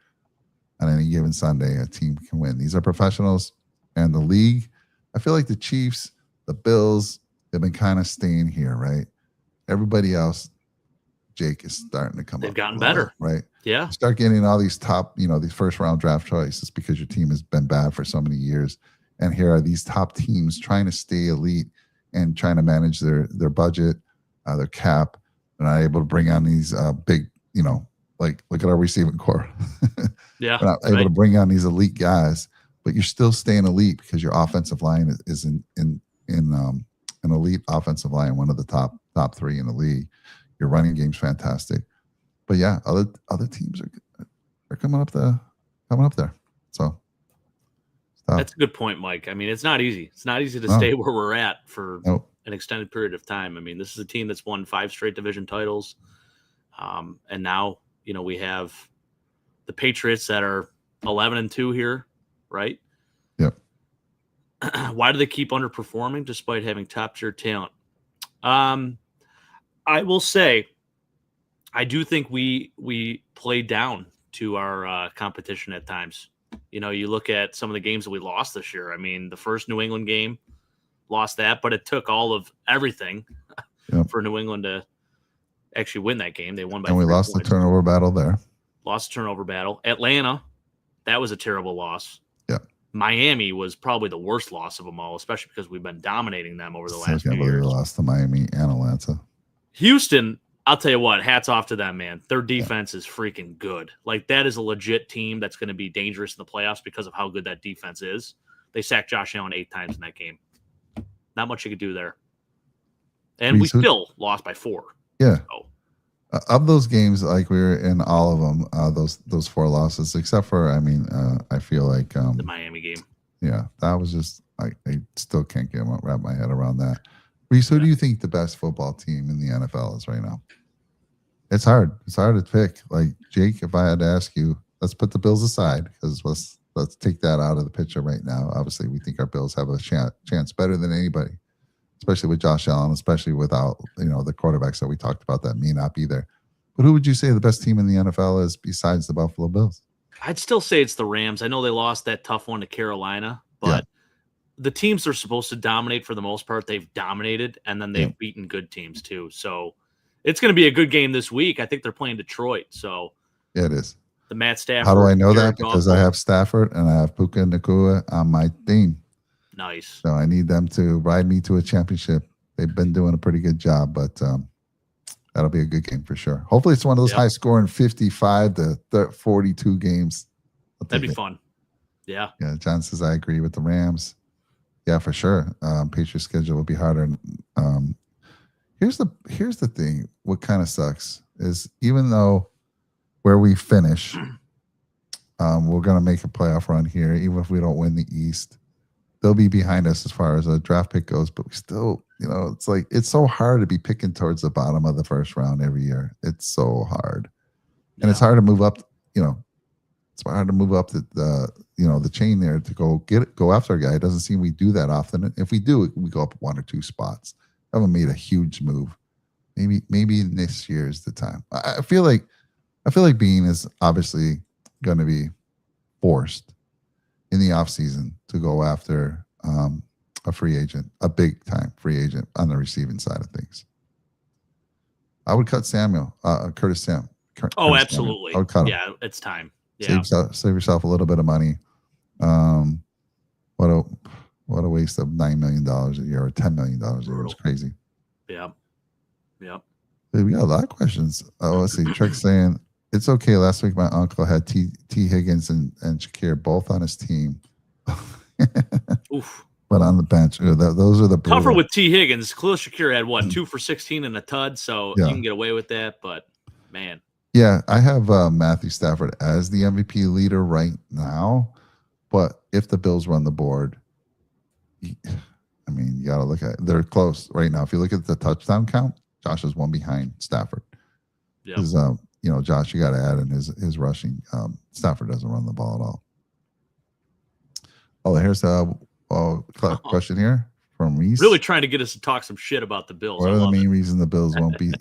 on any given Sunday, a team can win. These are professionals, and the league, I feel like the Chiefs, the Bills, they've been kind of staying here, right? Everybody else, Jake, is starting to come up. They've gotten better. Right? Yeah. You start getting all these top, these first-round draft choices because your team has been bad for so many years. And here are these top teams trying to stay elite and trying to manage their budget, their cap. They're not able to bring on these big, like look at our receiving core. Yeah. We're not able to bring on these elite guys, but you're still staying elite because your offensive line is in an elite offensive line, one of the top 3 in the league. Your running game's fantastic. But yeah, other teams are coming up there. So that's a good point, Mike. I mean, it's not easy. It's not easy to stay where we're at for an extended period of time. I mean, this is a team that's won 5 straight division titles. And now, we have the Patriots that are 11-2 here, right? Yep. Why do they keep underperforming despite having top-tier talent? I will say, I do think we played down to our competition at times. You look at some of the games that we lost this year. I mean, the first New England game, lost that, but it took all of everything for New England to actually win that game. They won by 3 points. Lost the turnover battle there. Lost the turnover battle. Atlanta, that was a terrible loss. Yeah. Miami was probably the worst loss of them all, especially because we've been dominating them over the last few years. I can't believe they lost to Miami and Atlanta. Houston, I'll tell you what, hats off to them, man. Their defense is freaking good. Like, that is a legit team that's going to be dangerous in the playoffs because of how good that defense is. They sacked Josh Allen 8 times in that game. Not much you could do there. And we still lost by 4. Yeah. So. Of those games, like, we were in all of them, those 4 losses, except for, I feel like the Miami game. Yeah, that was just, I still can't wrap my head around that. Reese, who do you think the best football team in the NFL is right now? It's hard. It's hard to pick. Like, Jake, if I had to ask you, let's put the Bills aside because let's take that out of the picture right now. Obviously, we think our Bills have a chance better than anybody, especially with Josh Allen, especially without the quarterbacks that we talked about that may not be there. But who would you say the best team in the NFL is besides the Buffalo Bills? I'd still say it's the Rams. I know they lost that tough one to Carolina, but the teams they're supposed to dominate for the most part, they've dominated, and then they've beaten good teams too. So it's going to be a good game this week. I think they're playing Detroit. So yeah, it is. The Matt Stafford. How do I know that? Because I have Stafford and I have Puka Nacua on my team. Nice. So I need them to ride me to a championship. They've been doing a pretty good job, but that'll be a good game for sure. Hopefully it's one of those high-scoring 55 to 42 games. That'd be fun. Yeah. Yeah, John says I agree with the Rams. Yeah, for sure. Patriots schedule will be harder. Here's the thing. What kind of sucks is even though where we finish, we're going to make a playoff run here. Even if we don't win the East, they'll be behind us as far as a draft pick goes. But we still, it's like it's so hard to be picking towards the bottom of the first round every year. It's so hard, and it's hard to move up. It's hard to move up the chain there to go after a guy. It doesn't seem we do that often. If we do, we go up 1 or 2 spots. Haven't made a huge move. Maybe this year is the time. I feel like Bean is obviously going to be forced in the offseason to go after a free agent, a big time free agent on the receiving side of things. I would cut Curtis Samuel. Absolutely. I would cut him. Yeah, it's time. Yeah. Save yourself a little bit of money. What a waste of $9 million a year or $10 million a year. It's crazy. Yeah. Yep. We got a lot of questions. Oh, let's see. Trek saying it's okay. Last week, my uncle had T. Higgins and Shakir both on his team, Oof. but on the bench. Those are the brutal. Tougher with T. Higgins. Khalil Shakir had what 2 for 16 and a tud, so you can get away with that. But man, yeah, I have Matthew Stafford as the MVP leader right now. But if the Bills run the board, I mean, you got to look at it. They're close right now. If you look at the touchdown count, Josh is one behind Stafford. Because, Josh, you got to add in his rushing. Stafford doesn't run the ball at all. Oh, here's a question here from Reese. Really trying to get us to talk some shit about the Bills. What are the main reasons the Bills won't be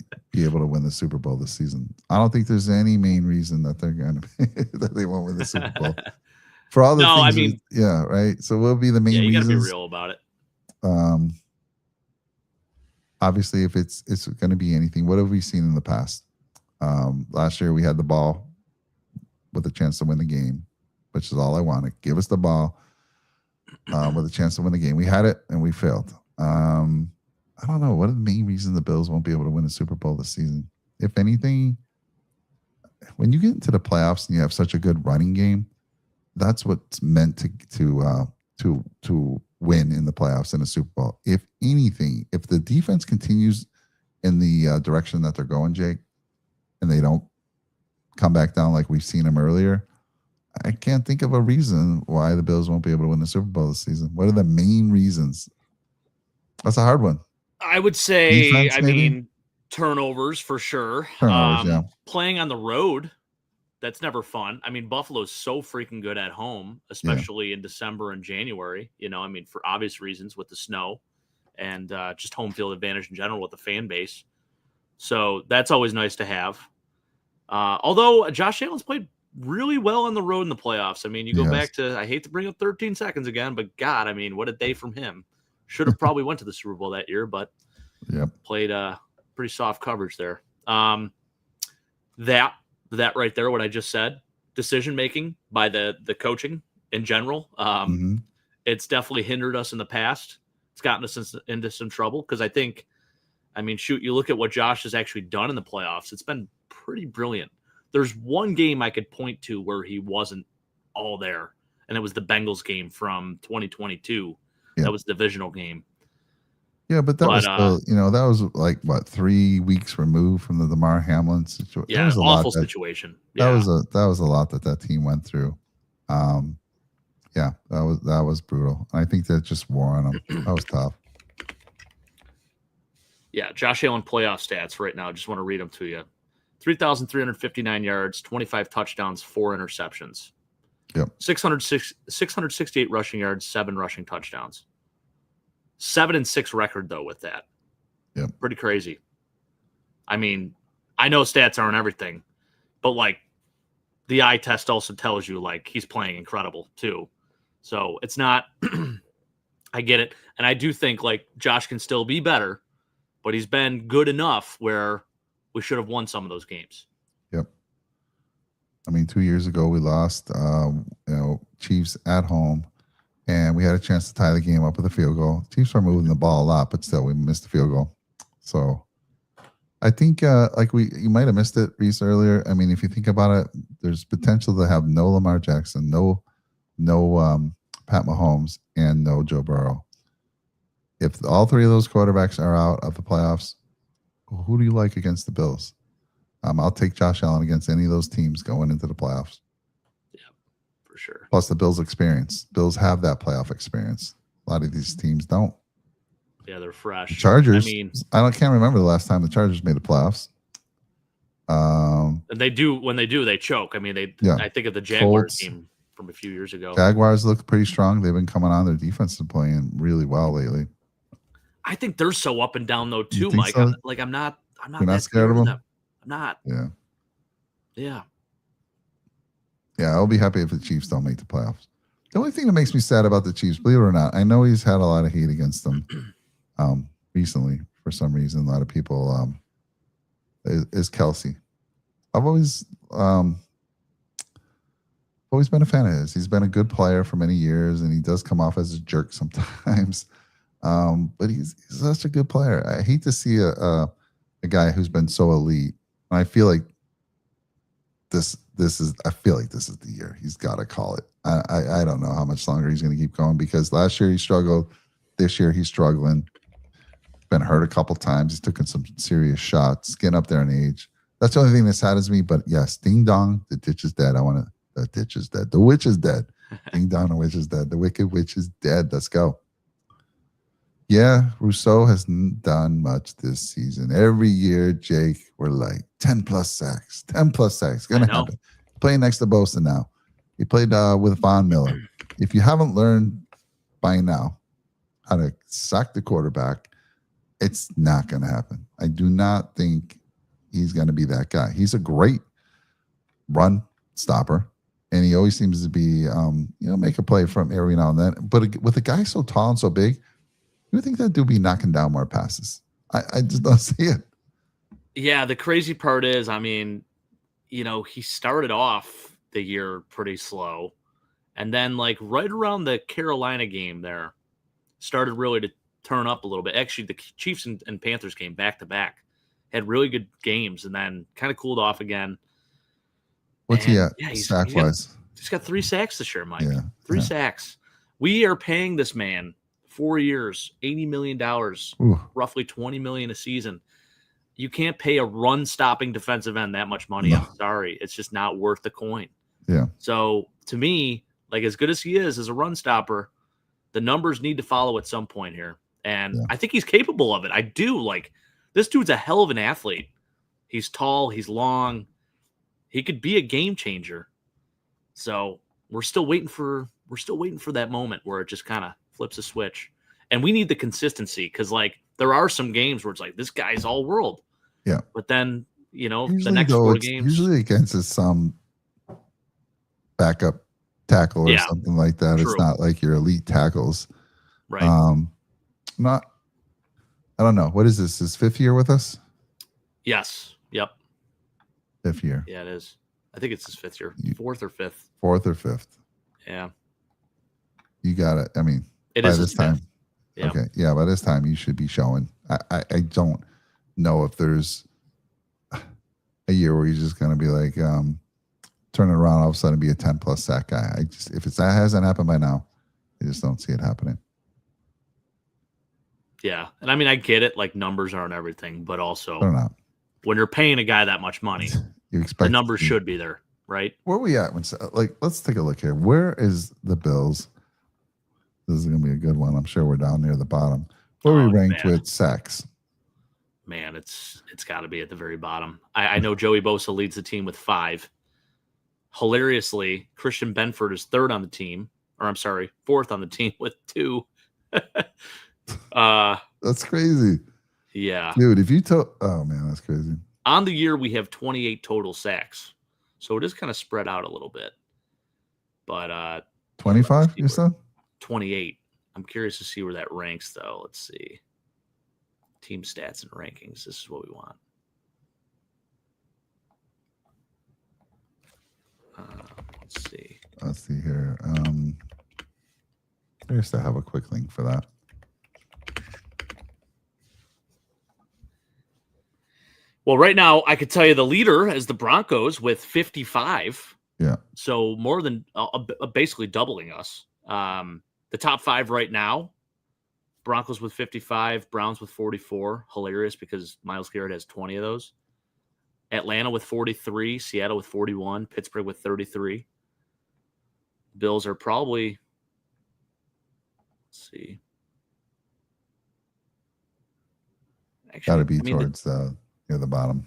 able to win the Super Bowl this season? I don't think there's any main reason that they're going to that they won't win the Super Bowl. For all the things, right. So what will be the main reasons? You got to be real about it. Obviously, if it's going to be anything, what have we seen in the past? Last year we had the ball with a chance to win the game, which is all I wanted. Give us the ball with a chance to win the game. We had it and we failed. I don't know. What are the main reasons the Bills won't be able to win a Super Bowl this season? If anything, when you get into the playoffs and you have such a good running game, that's what's meant to win in the playoffs in a Super Bowl. If anything, if the defense continues in the direction that they're going, Jake, and they don't come back down like we've seen them earlier, I can't think of a reason why the Bills won't be able to win the Super Bowl this season. What are the main reasons? That's a hard one. I would say, defense, turnovers for sure. Playing on the road, that's never fun. I mean, Buffalo's so freaking good at home, especially in December and January, for obvious reasons with the snow and just home field advantage in general with the fan base. So that's always nice to have. Although Josh Allen's played really well on the road in the playoffs. I mean, you go back to, I hate to bring up 13 seconds again, but God, what a day from him. Should have probably went to the Super Bowl that year, but played pretty soft coverage there. That right there, what I just said, decision-making by the coaching in general, it's definitely hindered us in the past. It's gotten us into some trouble because you look at what Josh has actually done in the playoffs. It's been pretty brilliant. There's one game I could point to where he wasn't all there, and it was the Bengals game from 2022. Yeah. That was the divisional game. Yeah, but that was still, that was like, 3 weeks removed from the Damar Hamlin situation. Yeah, was awful situation. That was a lot that team went through. That was brutal. I think that just wore on them. That was tough. Yeah, Josh Allen playoff stats right now. Just want to read them to you. 3,359 yards, 25 touchdowns, 4 interceptions. Yep. 668 rushing yards, 7 rushing touchdowns. 7-6 record though with that. Yep. Pretty crazy. I know stats aren't everything, but the eye test also tells you he's playing incredible too. So it's not I get it. And I do think Josh can still be better, but he's been good enough where we should have won some of those games. Yep. 2 years ago we lost Chiefs at home. And we had a chance to tie the game up with a field goal. Chiefs were moving the ball a lot, but still we missed the field goal. So I think you might have missed it, Reese, earlier. If you think about it, there's potential to have no Lamar Jackson, no Pat Mahomes, and no Joe Burrow. If all 3 of those quarterbacks are out of the playoffs, who do you like against the Bills? I'll take Josh Allen against any of those teams going into the playoffs. Sure. Plus the Bills experience. Bills have that playoff experience. A lot of these teams don't. Yeah, they're fresh. The Chargers. Can't remember the last time the Chargers made the playoffs. And they do. When they do, they choke. I think of the Jaguars team from a few years ago. Jaguars look pretty strong. They've been coming on. Their defense is playing really well lately. I think they're so up and down though too, Mike. So? I'm not You're not scared of them. I'm not. Yeah. Yeah. Yeah, I'll be happy if the Chiefs don't make the playoffs. The only thing that makes me sad about the Chiefs, believe it or not, I know he's had a lot of hate against them recently for some reason. A lot of people is Kelsey. I've always been a fan of his. He's been a good player for many years, and he does come off as a jerk sometimes. But he's such a good player. I hate to see a guy who's been so elite. And I feel like this is the year. He's got to call it. I don't know how much longer he's going to keep going, because last year he struggled. This year he's struggling. Been hurt a couple times. He's taken some serious shots. Getting up there in age. That's the only thing that saddens me. But yes, ding dong, the ditch is dead. The ditch is dead. The witch is dead. Ding dong, the witch is dead. The wicked witch is dead. Let's go. Yeah, Rousseau hasn't done much this season. Every year, Jake, we're like 10 plus sacks. 10 plus sacks. Gonna happen. Playing next to Bosa now. He played with Von Miller. If you haven't learned by now how to sack the quarterback, it's not going to happen. I do not think he's going to be that guy. He's a great run stopper, and he always seems to be, make a play from every now and then. But with a guy so tall and so big, you would think that dude be knocking down more passes. I just don't see it. Yeah, the crazy part is, I mean, he started off the year pretty slow, and then like right around the Carolina game there, started really to turn up a little bit. Actually, the Chiefs and Panthers game back to back had really good games, and then kind of cooled off again. What's he at sack wise? He's got 3 sacks this year, Mike. Yeah, 3 sacks. We are paying this man 4 years, $80 million, roughly $20 million a season. You can't pay a run-stopping defensive end that much money. No. I'm sorry. It's just not worth the coin. Yeah. So, to me, like as good as he is as a run stopper, the numbers need to follow at some point here. And I think he's capable of it. I do. Like, this dude's a hell of an athlete. He's tall. He's long. He could be a game changer. So, we're still waiting for that moment where it just kind of flips a switch. And we need the consistency, because, like, there are some games where it's like, this guy's all world. Yeah. But then, usually, the next 4 games. Usually against some backup tackle or something like that. True. It's not like your elite tackles. Right. I don't know. What is this? His 5th year with us? Yes. Yep. 5th year. Yeah, it is. I think it's his 5th year. 4th or 5th. 4th or 5th. Yeah. You got it. I mean, it by is this time. Yeah. Okay. Yeah, by this time you should be showing. I don't know if there's a year where you're just going to be like, turn it around, all of a sudden be a 10 plus sack guy. If that hasn't happened by now, I just don't see it happening. Yeah. And I mean, I get it. Like, numbers aren't everything, but also when you're paying a guy that much money, you expect the numbers should be there, right? Where are we at? Let's take a look here. Where is the Bills? This is going to be a good one. I'm sure we're down near the bottom. Where are we ranked with sacks? Man, it's got to be at the very bottom. I know Joey Bosa leads the team with 5. Hilariously, Christian Benford is 3rd on the team. Or I'm sorry, 4th on the team with 2. That's crazy. Yeah. Dude, if you oh man, that's crazy. On the year, we have 28 total sacks. So it is kind of spread out a little bit. But 25, you said? 28. I'm curious to see where that ranks, though. Let's see. Team stats and rankings. This is what we want. Let's see. Let's see here. I used to have a quick link for that. Well, right now, I could tell you the leader is the Broncos with 55. Yeah. So more than basically doubling us. The top 5 right now, Broncos with 55, Browns with 44. Hilarious because Myles Garrett has 20 of those. Atlanta with 43, Seattle with 41, Pittsburgh with 33. Bills are probably, let's see. Got to be towards near the bottom.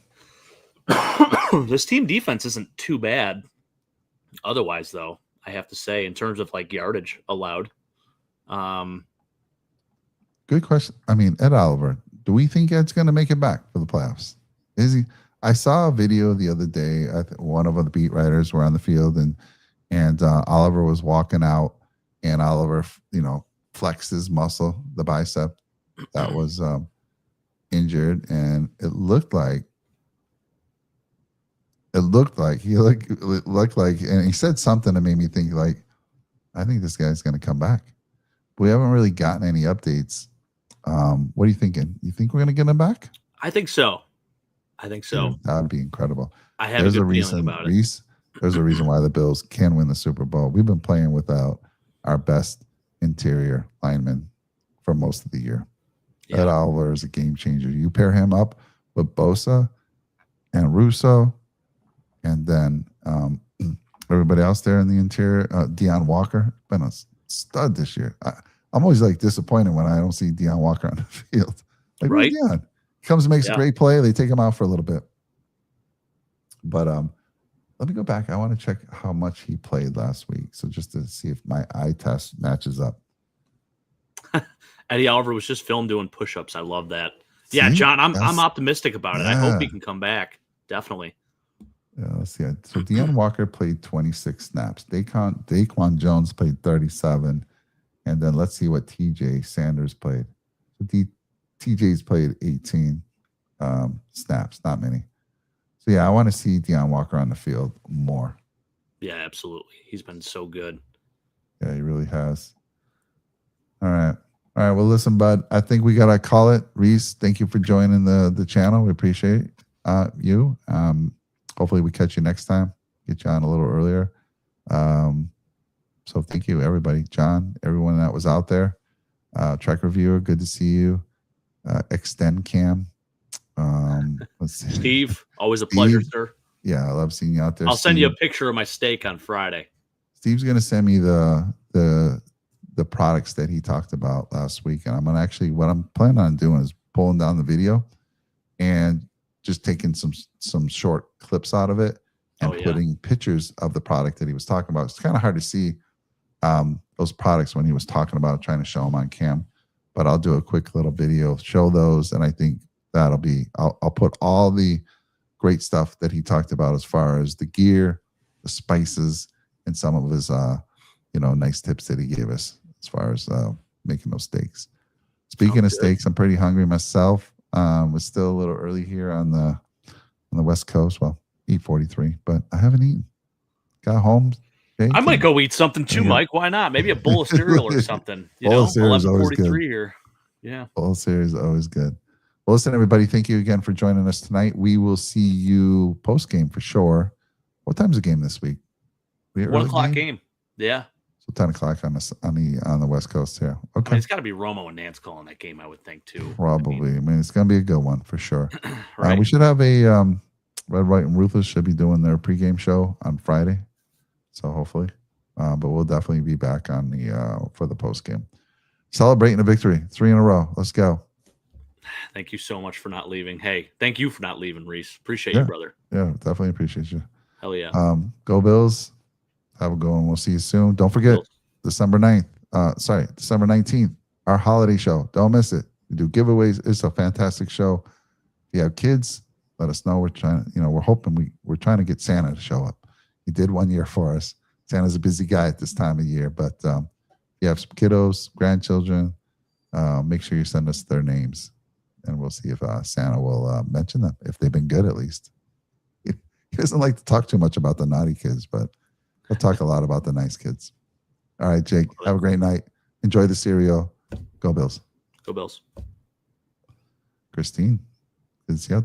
This team defense isn't too bad. Otherwise, though, I have to say, in terms of like yardage allowed. Good question. I mean, Ed Oliver, do we think Ed's going to make it back for the playoffs? Is he? I saw a video the other day. I think one of the beat writers were on the field, and Oliver was walking out, and Oliver, flexed his muscle, the bicep that was injured, and it looked like he looked like, and he said something that made me think like, I think this guy's going to come back. But we haven't really gotten any updates What are you thinking? You think we're going to get him back? I think so. Dude, that would be incredible. I have a good feeling about it. Reese, there's a reason why the Bills can win the Super Bowl. We've been playing without our best interior lineman for most of the year. Ed Oliver is a game changer. You pair him up with Bosa and Russo, and then everybody else there in the interior, Deion Walker, been a stud this year. I'm always like disappointed when I don't see Deion Walker on the field. Like, right? Deion comes and makes a great play. They take him out for a little bit. But let me go back. I want to check how much he played last week. So just to see if my eye test matches up. Eddie Oliver was just filmed doing push-ups. I love that. See? Yeah, John, I'm optimistic about it. I hope he can come back. Definitely. Yeah, let's see. So Deion Walker played 26 snaps. Daquan Jones played 37. And then let's see what TJ Sanders played. So TJ's played 18 snaps, not many. So, yeah, I want to see Deion Walker on the field more. Yeah, absolutely. He's been so good. Yeah, he really has. All right. Well, listen, bud, I think we got to call it. Reese, thank you for joining the channel. We appreciate you. Hopefully we catch you next time. Get you on a little earlier. So thank you, everybody. John, everyone that was out there. Track Reviewer, good to see you. Extend Cam. Let's see. Steve, always a pleasure, sir. Yeah, I love seeing you out there. I'll send you a picture of my steak on Friday. Steve's gonna send me the products that he talked about last week, and I'm gonna what I'm planning on doing is pulling down the video and just taking some short clips out of it and putting pictures of the product that he was talking about. It's kind of hard to see those products when he was talking about trying to show them on cam, but I'll do a quick little video, show those, and I think that'll be, I'll put all the great stuff that he talked about as far as the gear, the spices, and some of his, nice tips that he gave us as far as making those steaks. Speaking of steaks, I'm pretty hungry myself. It's still a little early here on the West Coast. Well, 8:43, but I haven't eaten. Got home. I might go eat something too, Mike. Why not? Maybe a bowl of cereal or something. Bowl of cereal is always good. 11:43 here. Yeah. Bowl of cereal is always good. Well, listen, everybody, thank you again for joining us tonight. We will see you post-game for sure. What time's the game this week? 1 o'clock game. Yeah. So 10 o'clock on the West Coast here. Okay. I mean, it's got to be Romo and Nance calling that game, I would think, too. Probably. I mean it's going to be a good one for sure. Right. We should have a Red, White, and Ruthless should be doing their pregame show on Friday. So hopefully. But we'll definitely be back on for the postgame. Celebrating a victory. 3 in a row. Let's go. Thank you so much for not leaving. Hey, thank you for not leaving, Reese. Appreciate you, brother. Yeah, definitely appreciate you. Hell yeah. Go Bills. Have a good one. We'll see you soon. Don't forget, December 19th, our holiday show. Don't miss it. We do giveaways. It's a fantastic show. If you have kids, let us know. We're trying, we're hoping we're trying to get Santa to show up. He did 1 year for us. Santa's a busy guy at this time of year, but if you have some kiddos, grandchildren, make sure you send us their names, and we'll see if Santa will mention them, if they've been good at least. He doesn't like to talk too much about the naughty kids, but he'll talk a lot about the nice kids. All right, Jake, have a great night. Enjoy the cereal. Go Bills. Go Bills. Christine, good to see you.